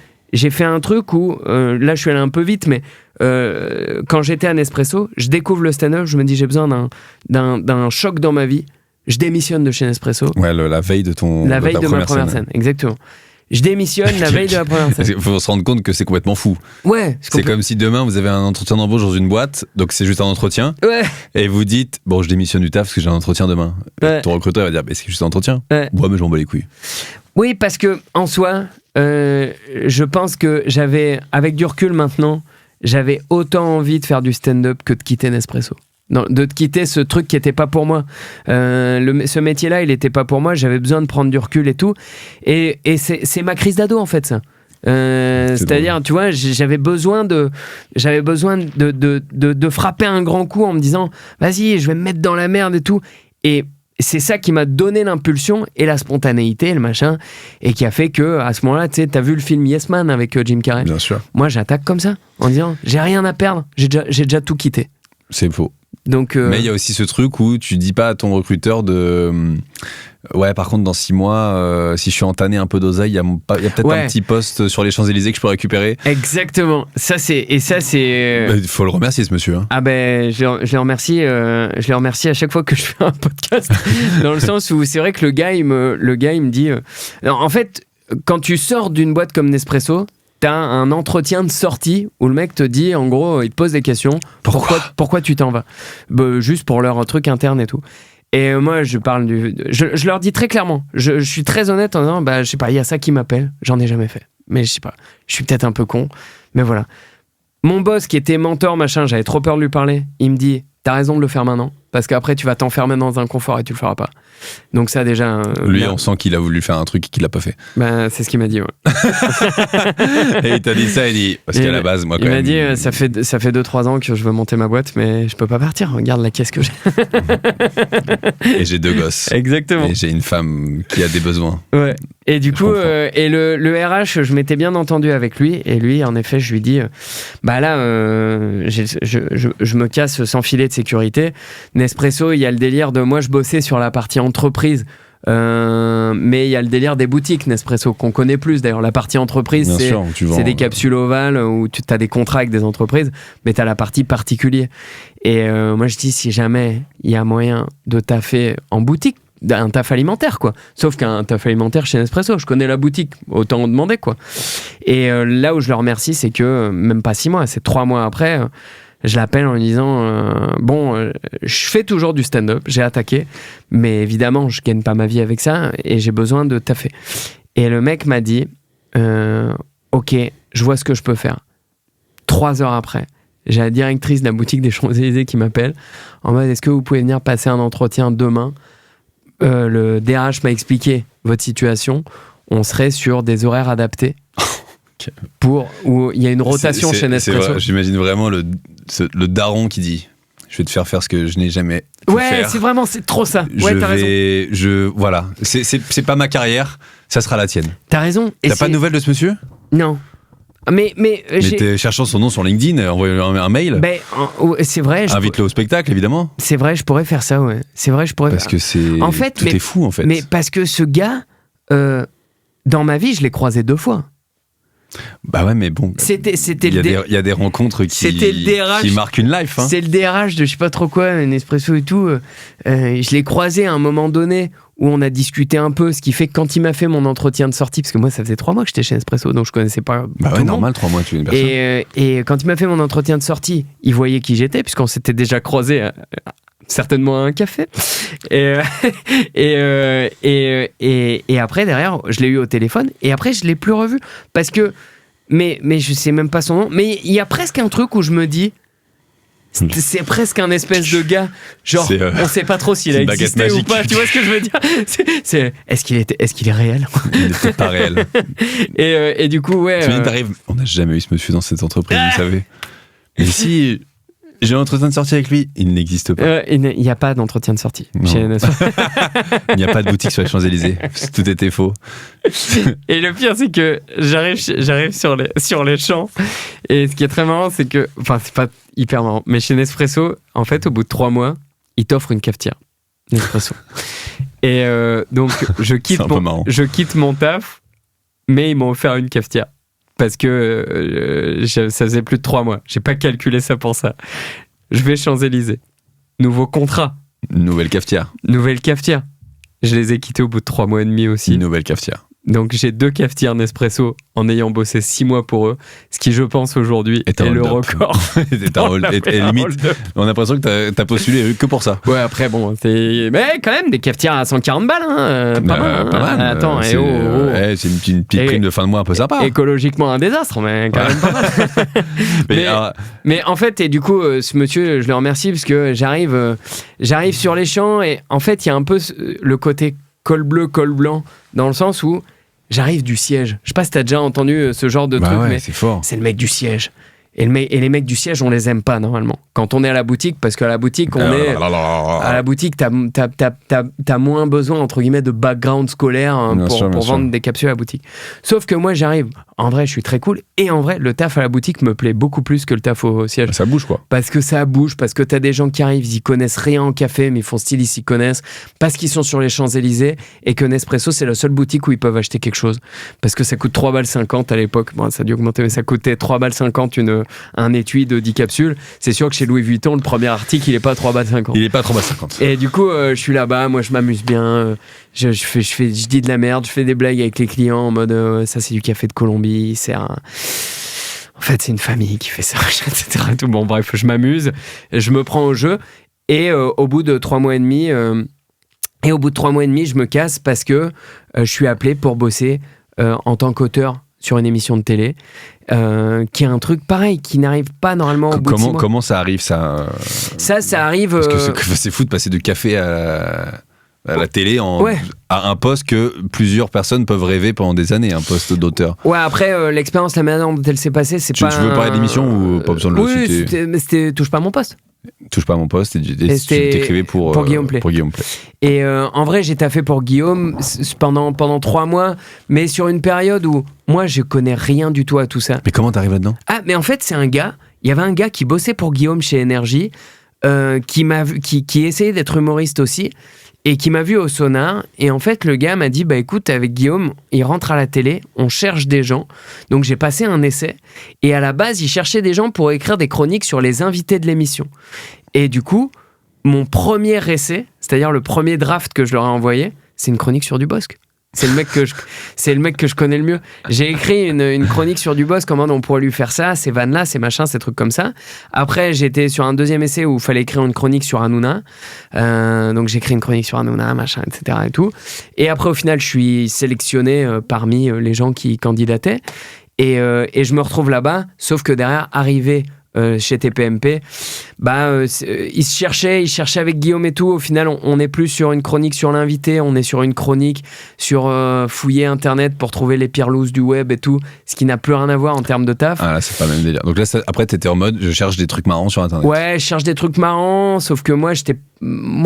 fait un truc où, là, je suis allé un peu vite, mais quand j'étais à Nespresso, je découvre le stand-up, je me dis, j'ai besoin d'un choc dans ma vie. Je démissionne de chez Nespresso. Ouais, la veille de ma première scène. Exactement. Je démissionne la veille de la première scène. Il faut se rendre compte que c'est complètement fou. Ouais. C'est comme si demain vous avez un entretien d'embauche dans une boîte, donc c'est juste un entretien. Ouais. Et vous dites, bon, je démissionne du taf parce que j'ai un entretien demain. Ouais. Ton recruteur va dire, mais c'est juste un entretien. Ouais, mais je m'en bats les couilles. Oui, parce que en soi, je pense que avec du recul maintenant, j'avais autant envie de faire du stand-up que de quitter Nespresso. Non, de quitter ce truc qui n'était pas pour moi. Ce métier-là, il n'était pas pour moi. J'avais besoin de prendre du recul et tout. Et c'est ma crise d'ado, en fait, ça. C'est-à-dire, drôle. Tu vois, j'avais besoin de frapper un grand coup en me disant, vas-y, je vais me mettre dans la merde et tout. Et c'est ça qui m'a donné l'impulsion et la spontanéité, le machin, et qui a fait que, à ce moment-là, tu sais, t'as vu le film Yes Man avec Jim Carrey ? Bien sûr. Moi, j'attaque comme ça, en disant, j'ai rien à perdre, j'ai déjà tout quitté. C'est faux. Donc, mais il y a aussi ce truc où tu dis pas à ton recruteur ouais, par contre, dans 6 mois, si je suis entanné un peu d'oseille, il y a peut-être un petit poste sur les Champs-Élysées que je peux récupérer. Exactement. Il faut le remercier, ce monsieur. Hein. Ah ben, je le remercie à chaque fois que je fais un podcast. Dans le sens où c'est vrai que le gars, il me dit... Alors, en fait, quand tu sors d'une boîte comme Nespresso, t'as un entretien de sortie où le mec te dit, en gros, il te pose des questions. Pourquoi tu t'en vas ? Juste pour leur truc interne et tout. Et moi, je leur dis très clairement, je suis très honnête en disant, je sais pas, il y a ça qui m'appelle, j'en ai jamais fait. Mais je sais pas, je suis peut-être un peu con, mais voilà. Mon boss qui était mentor, machin, j'avais trop peur de lui parler, il me dit, t'as raison de le faire maintenant, parce qu'après tu vas t'enfermer dans un confort et tu le feras pas. Donc ça déjà... Lui, on sent qu'il a voulu faire un truc et qu'il l'a pas fait. C'est ce qu'il m'a dit, ouais. Et il t'a dit ça, il dit... Parce qu'à la base, moi, quand même... Il m'a dit, ça fait 2-3 ans que je veux monter ma boîte, mais je peux pas partir, regarde la caisse que j'ai. Et j'ai 2 gosses. Exactement. Et j'ai une femme qui a des besoins. Ouais. Et du coup, et le RH, je m'étais bien entendu avec lui, et lui, en effet, je lui dis, je me casse sans filet de sécurité. Nespresso, il y a le délire de moi, je bossais sur la partie entreprise, mais il y a le délire des boutiques Nespresso qu'on connaît plus. D'ailleurs, la partie entreprise, c'est des capsules ovales où tu as des contrats avec des entreprises, mais tu as la partie particulier. Et moi, je dis, si jamais il y a moyen de taffer en boutique, un taf alimentaire, quoi. Sauf qu'un taf alimentaire chez Nespresso, je connais la boutique, autant en demander, quoi. Et là où je le remercie, c'est que même pas 6 mois, c'est 3 mois après, je l'appelle en lui disant je fais toujours du stand-up, j'ai attaqué, mais évidemment, je gagne pas ma vie avec ça et j'ai besoin de taffer. Et le mec m'a dit ok, je vois ce que je peux faire. 3 heures après, j'ai la directrice de la boutique des Champs-Élysées qui m'appelle en mode, est-ce que vous pouvez venir passer un entretien demain ? Le DRH m'a expliqué votre situation, on serait sur des horaires adaptés. Où il y a une rotation chez Nespresso. J'imagine vraiment le daron qui dit, je vais te faire ce que je n'ai jamais pu faire. C'est trop ça. T'as raison. Voilà, c'est pas ma carrière, ça sera la tienne. T'as raison. T'as pas de nouvelles de ce monsieur ? Non. Mais t'es cherchant son nom sur LinkedIn, envoyez un mail. C'est vrai. Invite-le au spectacle, évidemment. C'est vrai, je pourrais faire ça, ouais. C'est vrai, je pourrais. Parce que c'est. En fait, tout est fou, en fait. Mais parce que ce gars, dans ma vie, je l'ai croisé 2 fois. Bah ouais, mais bon. Il y a des rencontres qui marquent une life. Hein. C'est le DRH de je sais pas trop quoi, Nespresso et tout. Je l'ai croisé à un moment donné où on a discuté un peu, ce qui fait que quand il m'a fait mon entretien de sortie, parce que moi ça faisait 3 mois que j'étais chez Nespresso, donc je connaissais pas. Bah ouais, normal, 3 mois, tu es une personne. Et quand il m'a fait mon entretien de sortie, il voyait qui j'étais, puisqu'on s'était déjà croisés certainement à un café. Et après, derrière, je l'ai eu au téléphone, et après, je l'ai plus revu, parce que mais je sais même pas son nom. Mais il y a presque un truc où je me dis, c'est presque un espèce de gars, genre on sait pas trop s'il a existé ou pas. Tu vois ce que je veux dire? Est-ce qu'il est réel? Il n'était pas réel. Et du coup, ouais. T'arrives, on n'a jamais eu ce monsieur dans cette entreprise, vous savez. Mais si j'ai un entretien de sortie avec lui, il n'existe pas. Il n'y a pas d'entretien de sortie chez NSO. Il n'y a pas de boutique sur les Champs-Élysées. Tout était faux. Et le pire, c'est que j'arrive sur les champs. Et ce qui est très marrant, c'est que. Enfin, c'est pas hyper marrant. Mais chez Nespresso, en fait, au bout de 3 mois, ils t'offrent une cafetière. Nespresso. Et donc, je quitte mon taf, mais ils m'ont offert une cafetière. Parce que ça faisait plus de 3 mois. J'ai pas calculé ça pour ça. Je vais Champs-Élysées. Nouveau contrat. Nouvelle cafetière. Je les ai quittés au bout de 3 mois et demi aussi. Nouvelle cafetière. Donc j'ai 2 cafetières Nespresso en ayant bossé 6 mois pour eux, ce qui je pense aujourd'hui est le record. Et limite, on a l'impression que t'as postulé que pour ça. Ouais, après bon, mais quand même des cafetières à 140 balles, hein, pas mal. Attends, c'est une petite prime de fin de mois un peu sympa. Écologiquement un désastre, mais quand même pas mal. mais en fait, et du coup, ce monsieur, je le remercie parce que j'arrive sur les champs et en fait, il y a un peu le côté col bleu, col blanc, dans le sens où j'arrive du siège. Je sais pas si t'as déjà entendu ce genre de truc, mais c'est fort. C'est le mec du siège. Et les mecs du siège, on les aime pas normalement. Quand on est à la boutique, parce qu'à la boutique, à la boutique, t'as moins besoin entre guillemets de background scolaire pour vendre des capsules à la boutique. Sauf que moi, j'arrive. En vrai, je suis très cool. Et en vrai, le taf à la boutique me plaît beaucoup plus que le taf au siège. Ça bouge quoi. Parce que ça bouge, parce que t'as des gens qui arrivent, ils connaissent rien en café, mais ils font style, ils s'y connaissent, parce qu'ils sont sur les Champs-Élysées et que Nespresso, c'est la seule boutique où ils peuvent acheter quelque chose. Parce que ça coûte 3,50 balles à l'époque. Bon, ça a dû augmenter, mais ça coûtait 3,50 balles un étui de 10 capsules. C'est sûr que chez Louis Vuitton, le premier article, il est pas à 3,50 balles. Il est pas à 3,50 balles. Et du coup, je suis là-bas, moi je m'amuse bien. Je dis de la merde, je fais des blagues avec les clients en mode ça c'est du café de Colombie, en fait c'est une famille qui fait ça, etc. Bon bref, je m'amuse, je me prends au jeu et au bout de 3 mois et demi, je me casse parce que je suis appelé pour bosser en tant qu'auteur sur une émission de télé, qui est un truc pareil, qui n'arrive pas normalement au bout de 6 mois. Comment ça arrive ça arrive... Parce que c'est fou de passer de café à la télé à un poste que plusieurs personnes peuvent rêver pendant des années, un poste d'auteur. Ouais, après l'expérience, la manière dont elle s'est passée, c'est pas... Tu veux parler d'émission ou pas besoin de le citer? Oui, c'était Touche pas à mon poste. Touche pas à mon poste et tu t'écrivais pour Guillaume Play. Et en vrai, j'ai taffé pour Guillaume pendant 3 mois, mais sur une période où moi, je connais rien du tout à tout ça. Mais comment t'arrives là-dedans? Ah, mais en fait, il y avait un gars qui bossait pour Guillaume chez Énergie, qui essayait d'être humoriste aussi, et qui m'a vu au Sonar. Et en fait, le gars m'a dit, bah écoute, avec Guillaume, il rentre à la télé, on cherche des gens. Donc j'ai passé un essai. Et à la base, il cherchait des gens pour écrire des chroniques sur les invités de l'émission. Et du coup, mon premier essai, c'est-à-dire le premier draft que je leur ai envoyé, c'est une chronique sur Dubosc. C'est le mec que je connais le mieux. J'ai écrit une chronique sur Dubosc, comment on pourrait lui faire ça, ces vannes-là, ces machins, ces trucs comme ça. Après, j'étais sur un deuxième essai où il fallait écrire une chronique sur Hanouna. Donc, j'ai écrit une chronique sur Hanouna, machin, etc. et tout. Et après, au final, je suis sélectionné parmi les gens qui candidataient. Et je me retrouve là-bas, sauf que derrière, arrivé chez TPMP, il cherchait avec Guillaume et tout. Au final, on n'est plus sur une chronique sur l'invité, on est sur une chronique sur fouiller internet pour trouver les pires looses du web et tout, ce qui n'a plus rien à voir en termes de taf. Ah là, c'est pas le même délire. Donc là, après, t'étais en mode, je cherche des trucs marrants sur internet. Ouais, je cherche des trucs marrants, sauf que moi,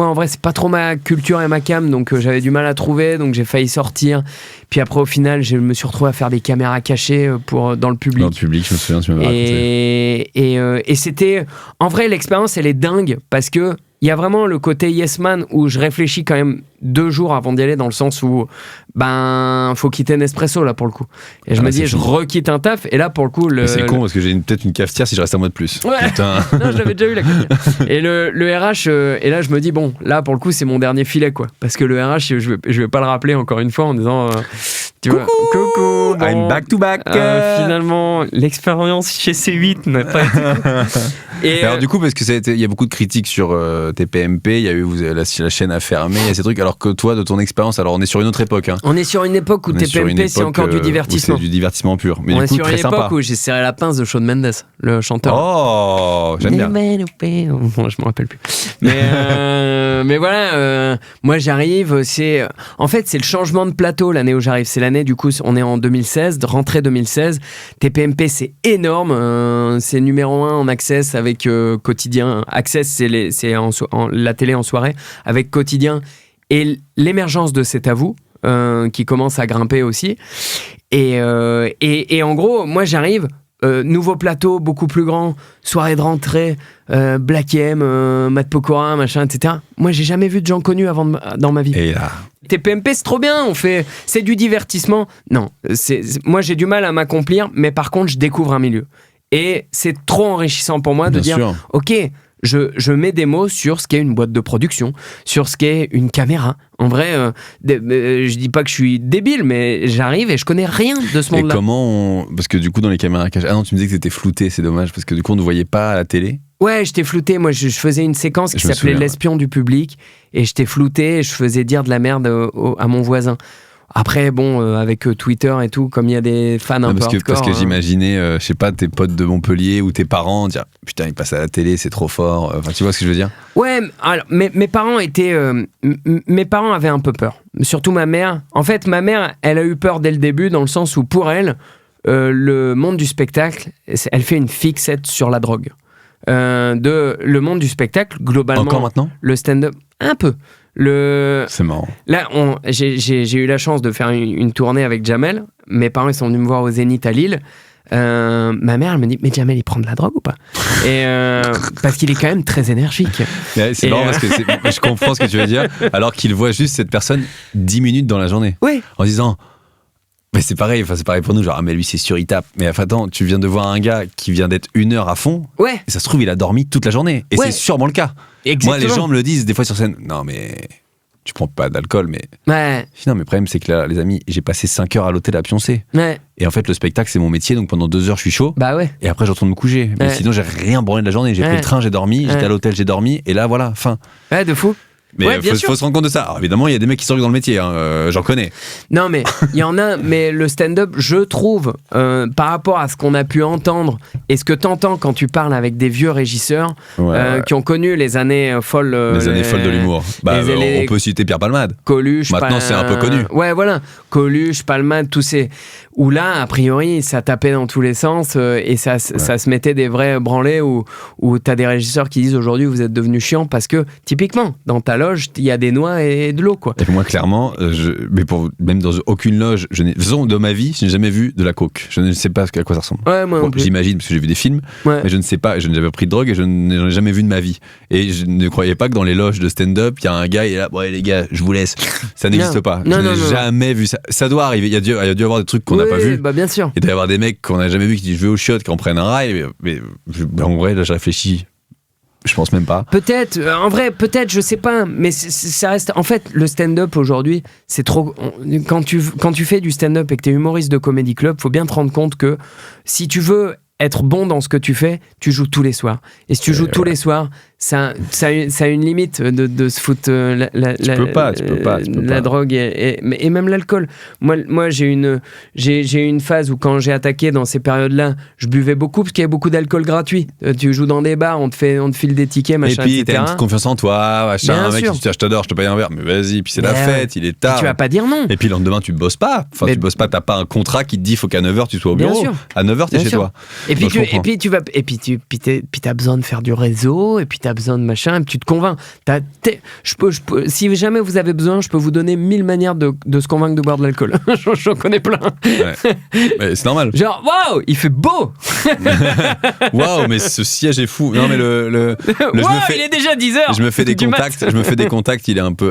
en vrai, c'est pas trop ma culture et ma cam, donc j'avais du mal à trouver, donc j'ai failli sortir. Puis après, au final, je me suis retrouvé à faire des caméras cachées dans le public. Dans le public, je me souviens, tu m'avais raconté. Et c'était... En vrai, l'expérience, elle est dingue, parce que il y a vraiment le côté yes man où je réfléchis quand même 2 jours avant d'y aller, dans le sens où faut quitter Nespresso là pour le coup. Et je me dis, je requitte un taf, et là pour le coup c'est con parce que j'ai peut-être une cafetière si je reste un mois de plus. Ouais. Putain. Non, j'avais déjà eu la cafetière. Et le RH, et là je me dis bon, là pour le coup c'est mon dernier filet quoi, parce que le RH je vais pas le rappeler encore une fois en disant tu vois, coucou, bon, I'm back to back. Finalement l'expérience chez C8 n'a pas été Et alors du coup, parce que il y a beaucoup de critiques sur TPMP, il y a eu la chaîne a fermé, il y a ces trucs, alors que toi, de ton expérience, alors on est sur une autre époque. Hein. On est sur une époque où TPMP, c'est encore du divertissement. C'est du divertissement pur. Mais on du est coup, sur une époque où j'ai serré la pince de Shawn Mendes, le chanteur. Oh, j'aime bien. Bon, je me rappelle plus. Mais voilà, moi j'arrive, en fait c'est le changement de plateau l'année où j'arrive. C'est l'année, du coup, on est en 2016, rentrée 2016. TPMP, c'est énorme. C'est numéro 1 en Access avec Quotidien. Access, c'est la télé en soirée avec Quotidien. Et l'émergence de C'est à vous, qui commence à grimper aussi. Et en gros, moi j'arrive, nouveau plateau, beaucoup plus grand, soirée de rentrée, Black M, Matt Pokora, machin, etc. Moi j'ai jamais vu de gens connus dans ma vie. Et là... TPMP, c'est trop bien, c'est du divertissement. Non, moi j'ai du mal à m'accomplir, mais par contre je découvre un milieu. Et c'est trop enrichissant pour moi de dire, ok, je mets des mots sur ce qu'est une boîte de production, sur ce qu'est une caméra. En vrai, je dis pas que je suis débile, mais j'arrive et je connais rien de ce monde-là. Et comment Parce que du coup, dans les caméras cachées... Ah non, tu me disais que c'était flouté, c'est dommage, parce que du coup, on ne voyait pas à la télé. Ouais, j'étais flouté. Moi, je faisais une séquence qui s'appelait L'espion du public, et j'étais flouté, et je faisais dire de la merde à mon voisin. Après, bon, avec Twitter et tout, comme il y a des fans un peu hardcore... Parce que j'imaginais, je sais pas, tes potes de Montpellier ou tes parents dire « Putain, il passe à la télé, c'est trop fort. » Enfin, tu vois ce que je veux dire ? Ouais, alors, mes parents étaient... mes parents avaient un peu peur. Surtout ma mère. En fait, ma mère, elle a eu peur dès le début, dans le sens où, pour elle, le monde du spectacle, elle fait une fixette sur la drogue. Le monde du spectacle, globalement... Encore maintenant ? Le stand-up, un peu. C'est marrant. Là, j'ai eu la chance de faire une tournée avec Jamel. Mes parents, ils sont venus me voir au Zénith à Lille. Ma mère, elle me dit, mais Jamel, il prend de la drogue ou pas ? Et parce qu'il est quand même très énergique. C'est marrant parce que je comprends ce que tu veux dire, alors qu'il voit juste cette personne 10 minutes dans la journée. Oui. En disant... Mais c'est pareil pour nous, genre, mais lui c'est sûr, il tape. Mais attends, tu viens de voir un gars qui vient d'être 1 heure à fond, ouais. Et ça se trouve, il a dormi toute la journée. Et c'est sûrement le cas. Exactement. Moi, les gens me le disent des fois sur scène, non mais tu prends pas d'alcool, mais... Ouais. Non, mais le problème c'est que là, les amis, j'ai passé 5 heures à l'hôtel à pioncer. Ouais. Et en fait, le spectacle, c'est mon métier, donc pendant 2 heures, je suis chaud. Bah ouais. Et après, je retourne me coucher. Mais sinon, j'ai rien branlé de la journée. J'ai pris le train, j'ai dormi, j'étais à l'hôtel, j'ai dormi, et là, voilà, fin. Ouais, de fou. Mais faut se rendre compte de ça. Alors, évidemment, il y a des mecs qui sont dans le métier, j'en connais. Non, mais il y en a, mais le stand-up, je trouve, par rapport à ce qu'on a pu entendre et ce que t'entends quand tu parles avec des vieux régisseurs qui ont connu les années folles. Les années folles de l'humour. Bah, on peut citer Pierre Palmade. Coluche. Maintenant, c'est un peu connu. Ouais, voilà. Coluche, Palmade, tous ces. Où là, a priori, ça tapait dans tous les sens et ça se mettait des vrais branlés où t'as des régisseurs qui disent aujourd'hui, vous êtes devenus chiants parce que, typiquement, dans ta loge, il y a des noix et de l'eau, quoi. Et moi, clairement, même dans aucune loge, de toute façon, dans ma vie, je n'ai jamais vu de la coke. Je ne sais pas à quoi ça ressemble. Ouais, moi non plus. J'imagine, parce que j'ai vu des films, mais je ne sais pas, je n'ai jamais pris de drogue et je n'en ai jamais vu de ma vie. Et je ne croyais pas que dans les loges de stand-up, il y a un gars, il est là, ouais, les gars, je vous laisse. Ça n'existe pas. Je n'ai jamais vu ça. Ça doit arriver. Il y a dû y avoir des trucs qu'on n'a pas vu. Bah, bien sûr. Il doit y avoir des mecs qu'on n'a jamais vu qui disent je vais au shot, qui en prennent un rail. Mais en vrai, là, je réfléchis. Je pense même pas. Peut-être, en vrai, peut-être, je sais pas, mais ça reste. En fait, le stand-up aujourd'hui, c'est trop. Quand tu fais du stand-up et que t'es humoriste de comedy club, faut bien te rendre compte que si tu veux être bon dans ce que tu fais, tu joues tous les soirs. Et si tu joues tous les soirs, ça a une limite de se foutre la drogue et même l'alcool. Moi j'ai une phase où quand j'ai attaqué dans ces périodes-là, je buvais beaucoup parce qu'il y avait beaucoup d'alcool gratuit. Tu joues dans des bars, on te file des tickets, machin, et puis etc. t'as une petite confiance en toi, machin, un mec qui te dit je t'adore, je te paye un verre, mais vas-y, puis c'est la fête, il est tard. Tu vas pas dire non. Et puis le lendemain tu bosses pas. Enfin, tu bosses pas, t'as pas un contrat qui te dit faut qu'à 9h tu sois au bureau. À 9h t'es chez toi. Et puis t'as besoin de faire du réseau, et puis t'as besoin de machin, et puis tu te convaincs. Si jamais vous avez besoin, je peux vous donner 1000 manières de se convaincre de boire de l'alcool. J'en connais plein. Ouais. Mais c'est normal. Genre, waouh, il fait beau. Waouh, mais ce siège est fou. Non, mais il est déjà 10h. Je me fais des contacts,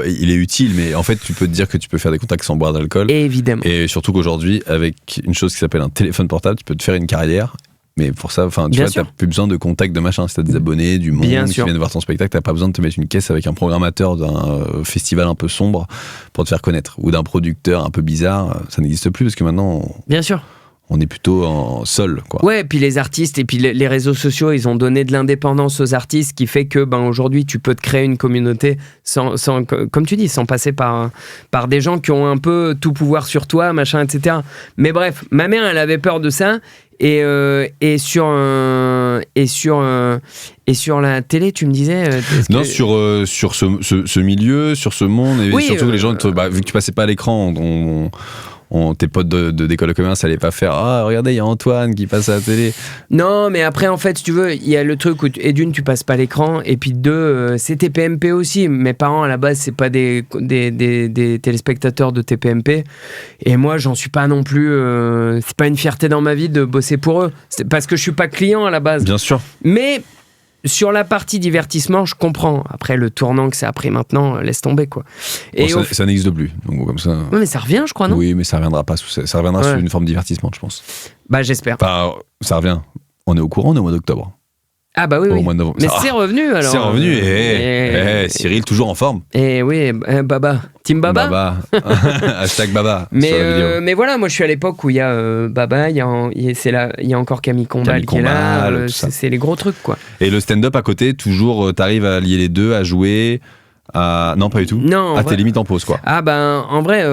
il est utile, mais en fait, tu peux te dire que tu peux faire des contacts sans boire d'alcool. Évidemment. Et surtout qu'aujourd'hui, avec une chose qui s'appelle un téléphone portable, tu peux te faire une carrière. Mais pour ça, tu vois, t'as plus besoin de contacts de machin. Si t'as des abonnés, du monde qui viennent voir ton spectacle, t'as pas besoin de te mettre une caisse avec un programmateur d'un festival un peu sombre pour te faire connaître. Ou d'un producteur un peu bizarre. Ça n'existe plus parce que maintenant... Bien sûr. on est plutôt en sol, quoi. Ouais, et puis les artistes et puis les réseaux sociaux, ils ont donné de l'indépendance aux artistes, qui fait que aujourd'hui, tu peux te créer une communauté sans, comme tu dis, sans passer par des gens qui ont un peu tout pouvoir sur toi, machin, etc. Mais bref, ma mère, elle avait peur de ça. Et sur la télé, tu me disais... non, sur ce milieu, sur ce monde, et oui, surtout que les gens, vu que tu passais pas à l'écran, tes potes d'école de commerce allaient pas faire « Ah, regardez, il y a Antoine qui passe à la télé ». Non, mais après, en fait, si tu veux, il y a le truc où, et d'une, tu passes pas à l'écran, et puis deux, c'est TPMP aussi. Mes parents, à la base, c'est pas des téléspectateurs de TPMP, et moi, j'en suis pas non plus... c'est pas une fierté dans ma vie de bosser pour eux. C'est parce que je suis pas client à la base. Bien sûr. Mais... sur la partie divertissement, je comprends. Après, le tournant que ça a pris maintenant, laisse tomber, quoi. Et ça n'existe plus. Donc, comme ça... Ouais, mais ça revient, je crois, non ? Oui, mais ça reviendra pas sous une forme de divertissement, je pense. Bah, j'espère. Enfin, ça revient. On est au courant, on est au mois d'octobre. Ah bah oui, au mois de novembre. Mais c'est revenu, alors. C'est revenu, Cyril, toujours en forme. Et oui, Baba. Team Baba. Hashtag Baba. Mais voilà, moi je suis à l'époque où il y a Baba, il y a encore Camille Combal qui est là. C'est les gros trucs, quoi. Et le stand-up à côté, toujours, t'arrives à lier les deux, à jouer... non, pas du tout. Non, t'es limite en pause, quoi. Ah ben, en vrai,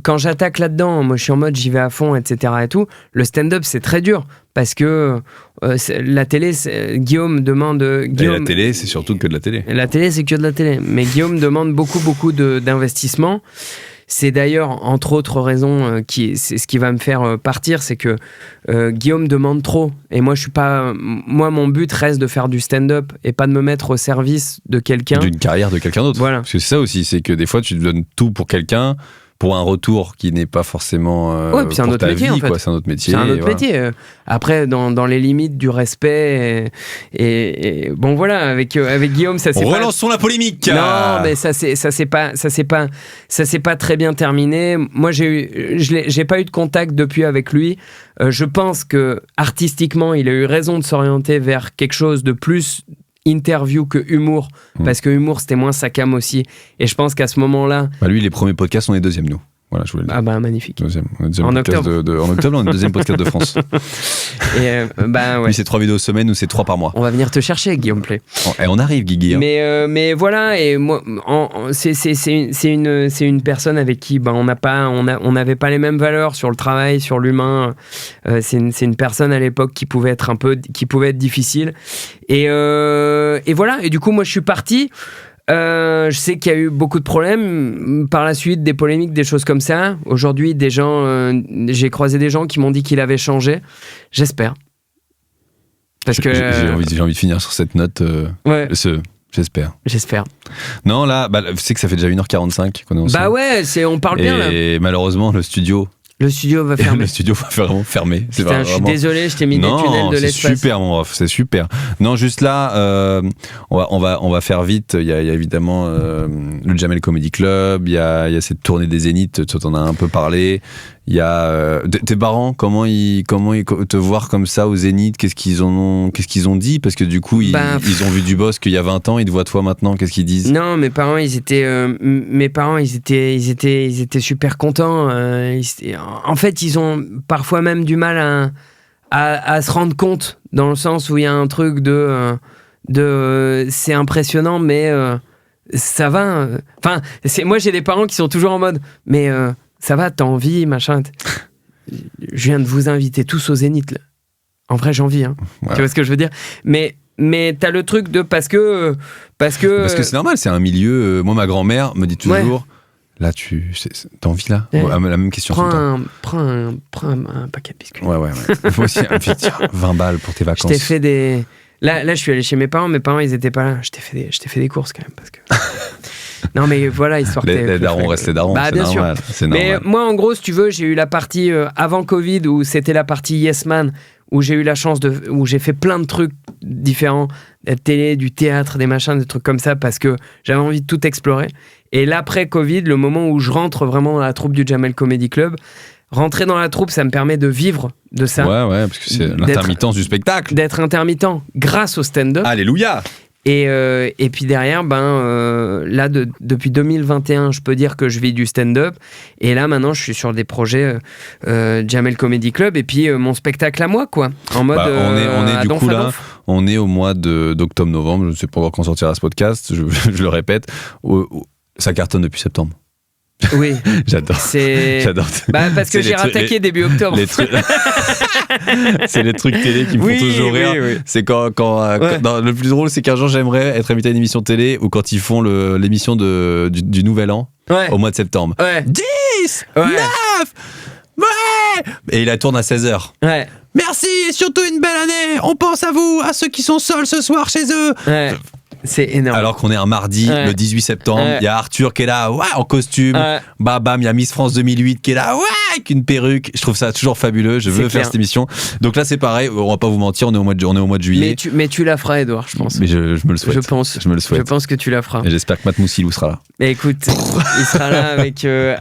quand j'attaque là-dedans, moi je suis en mode j'y vais à fond, etc. et tout. Le stand-up, c'est très dur parce que la télé, Guillaume demande. Et la télé, c'est surtout que de la télé. La télé, c'est que de la télé. Mais Guillaume demande beaucoup d'investissement. C'est d'ailleurs, entre autres raisons, c'est ce qui va me faire partir, c'est que Guillaume demande trop. Et moi, moi, mon but reste de faire du stand-up et pas de me mettre au service de quelqu'un. D'une carrière de quelqu'un d'autre. Voilà. Parce que c'est ça aussi, c'est que des fois, tu donnes tout pour quelqu'un, pour un retour qui n'est pas forcément ouais, puis c'est un autre métier, vie, en fait. quoi. C'est un autre métier. C'est un autre métier. Après, dans les limites du respect. Et bon, voilà, avec Guillaume, ça c'est Relançons la polémique. Non, mais ça c'est pas très bien terminé. Moi, j'ai pas eu de contact depuis avec lui. Je pense que artistiquement, il a eu raison de s'orienter vers quelque chose de plus interview que humour, parce que humour c'était moins sa came aussi, et je pense qu'à ce moment-là, lui, les premiers podcasts, on est deuxième, nous. Voilà, je voulais le dire. Ah bah magnifique. Deuxième en octobre. En octobre, on est deuxième podcast de France. Et ouais. Lui, c'est 3 vidéos semaine ou c'est 3 par mois. On va venir te chercher, Guillaume Play. Et on arrive, Guigui. Hein. Mais voilà, et moi, c'est une personne avec qui on n'avait pas les mêmes valeurs sur le travail, sur l'humain. C'est une personne à l'époque qui pouvait être difficile. Et voilà. Et du coup, moi, je suis parti. Je sais qu'il y a eu beaucoup de problèmes par la suite, des polémiques, des choses comme ça. Aujourd'hui, j'ai croisé des gens qui m'ont dit qu'il avait changé. J'espère. Parce que j'ai envie de finir sur cette note. Ouais. J'espère. Non, là, tu sais que ça fait déjà 1h45 qu'on est ensemble. Bah ouais, on parle bien là. Et malheureusement, le studio va fermer. Le studio va vraiment fermer. Putain, je suis désolé, je t'ai mis des tunnels de l'espace. C'est super, mon ref, c'est super. Non, juste là, on va faire vite. Il y a évidemment le Jamel Comedy Club, il y a cette tournée des Zéniths, tu en as un peu parlé. Il y a tes parents, comment ils te voir comme ça au Zénith, qu'est-ce qu'ils ont dit, parce que du coup ils ont vu du boss qu'il y a 20 ans, ils te voient toi maintenant, qu'est-ce qu'ils disent? Non, mes parents ils étaient super contents. En fait, ils ont parfois même du mal à se rendre compte, dans le sens où il y a un truc de c'est impressionnant, mais ça va. Enfin, moi j'ai des parents qui sont toujours en mode mais ça va, t'as envie, machin. Je viens de vous inviter tous au Zénith, là. En vrai, j'ai envie, hein. Ouais. Tu vois ce que je veux dire? Mais t'as le truc de parce que c'est normal, c'est un milieu. Moi, ma grand-mère me dit toujours. Ouais. Là, t'as envie, là? Ouais. La même question. Prends un paquet de biscuits. Ouais. Moi aussi, 20 balles pour tes vacances. Je t'ai fait des. Là, je suis allé chez mes parents ils étaient pas là. Je t'ai fait des courses quand même, parce que. Non, mais voilà, histoire que les darons restent les darons, c'est normal. Mais moi, en gros, si tu veux, j'ai eu la partie avant Covid où c'était la partie Yes Man, où j'ai eu la chance où j'ai fait plein de trucs différents, de la télé, du théâtre, des machins, des trucs comme ça, parce que j'avais envie de tout explorer. Et l'après Covid, le moment où je rentre vraiment dans la troupe du Jamel Comedy Club, rentrer dans la troupe, ça me permet de vivre de ça. Ouais, parce que c'est l'intermittence du spectacle. D'être intermittent grâce au stand-up. Alléluia. Et puis derrière, là, depuis 2021, je peux dire que je vis du stand-up. Et là, maintenant, je suis sur des projets Jamel Comedy Club et puis mon spectacle à moi, quoi. En mode. On est du coup là, on est au mois d'octobre-novembre. Je ne sais pas encore quand sortira ce podcast, je le répète. Ça cartonne depuis septembre. Oui, j'adore. J'adore. Parce que j'ai rattaqué début octobre. C'est les trucs télé qui me font toujours rire. Oui. C'est quand le plus drôle, c'est qu'un jour j'aimerais être invité à une émission télé ou quand ils font l'émission du Nouvel An au mois de septembre. 10, 9, ouais. Et il la tourne à 16h. Ouais. Merci et surtout une belle année. On pense à vous, à ceux qui sont seuls ce soir chez eux. Ouais. C'est énorme. Alors qu'on est un mardi, le 18 septembre, il y a Arthur qui est là, en costume. Bam, il y a Miss France 2008 qui est là, avec une perruque. Je trouve ça toujours fabuleux. Je veux faire cette émission. Donc là, c'est pareil. On va pas vous mentir, on est au mois de juillet. Mais tu la feras, Edouard, je pense. Mais je me le souhaite. Je me le souhaite. Je pense que tu la feras. Et j'espère que Matt Moussilou sera là. Mais écoute, il sera là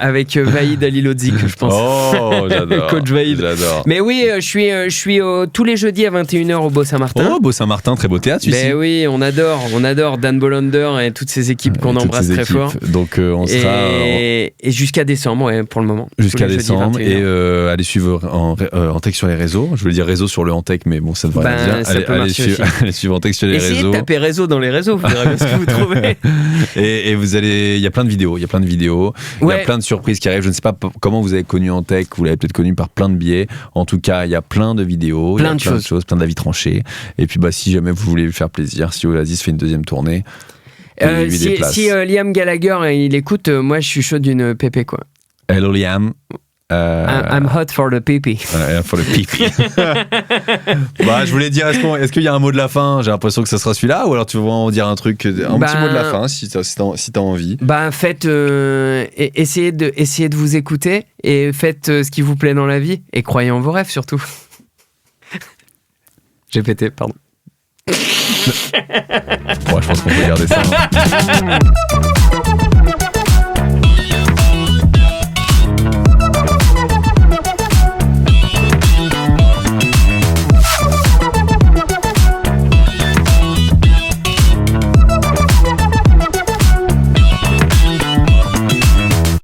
avec Vaïd Alilodzik, je pense. Oh, j'adore. Coach Vaïd. J'adore. Mais oui, je suis tous les jeudis à 21h au Beau-Saint-Martin. Oh, Beau-Saint-Martin, très beau théâtre, ici. Mais oui, on adore Dan Bolander et toutes ces équipes qu'on embrasse très fort. Donc on sera et jusqu'à décembre, pour le moment. Jusqu'à décembre. Et allez suivre Antech sur les réseaux. Je voulais dire réseau sur le Antech, mais bon, ça ne va rien dire. Allez suivre Antech sur les réseaux. Essayez de taper réseau dans les réseaux, vous verrez bien ce que vous trouvez. Et vous allez, il y a plein de vidéos, il y a plein de surprises qui arrivent. Je ne sais pas comment vous avez connu Antech, vous l'avez peut-être connu par plein de biais. En tout cas, il y a plein de vidéos, plein de choses, plein d'avis tranchés. Et puis si jamais vous voulez lui faire plaisir, si Oasis fait une deuxième tournée. Si Liam Gallagher il écoute, moi je suis chaud d'une pépé, quoi. Hello Liam. I'm hot for the pipi. For the pipi. Je voulais dire, est-ce qu'il y a un mot de la fin? J'ai l'impression que ça sera celui-là, ou alors tu veux en dire un truc, petit mot de la fin, si t'as envie. Faites, essayez de vous écouter et faites ce qui vous plaît dans la vie et croyez en vos rêves surtout. J'ai pété, pardon. Je pense qu'on peut garder ça.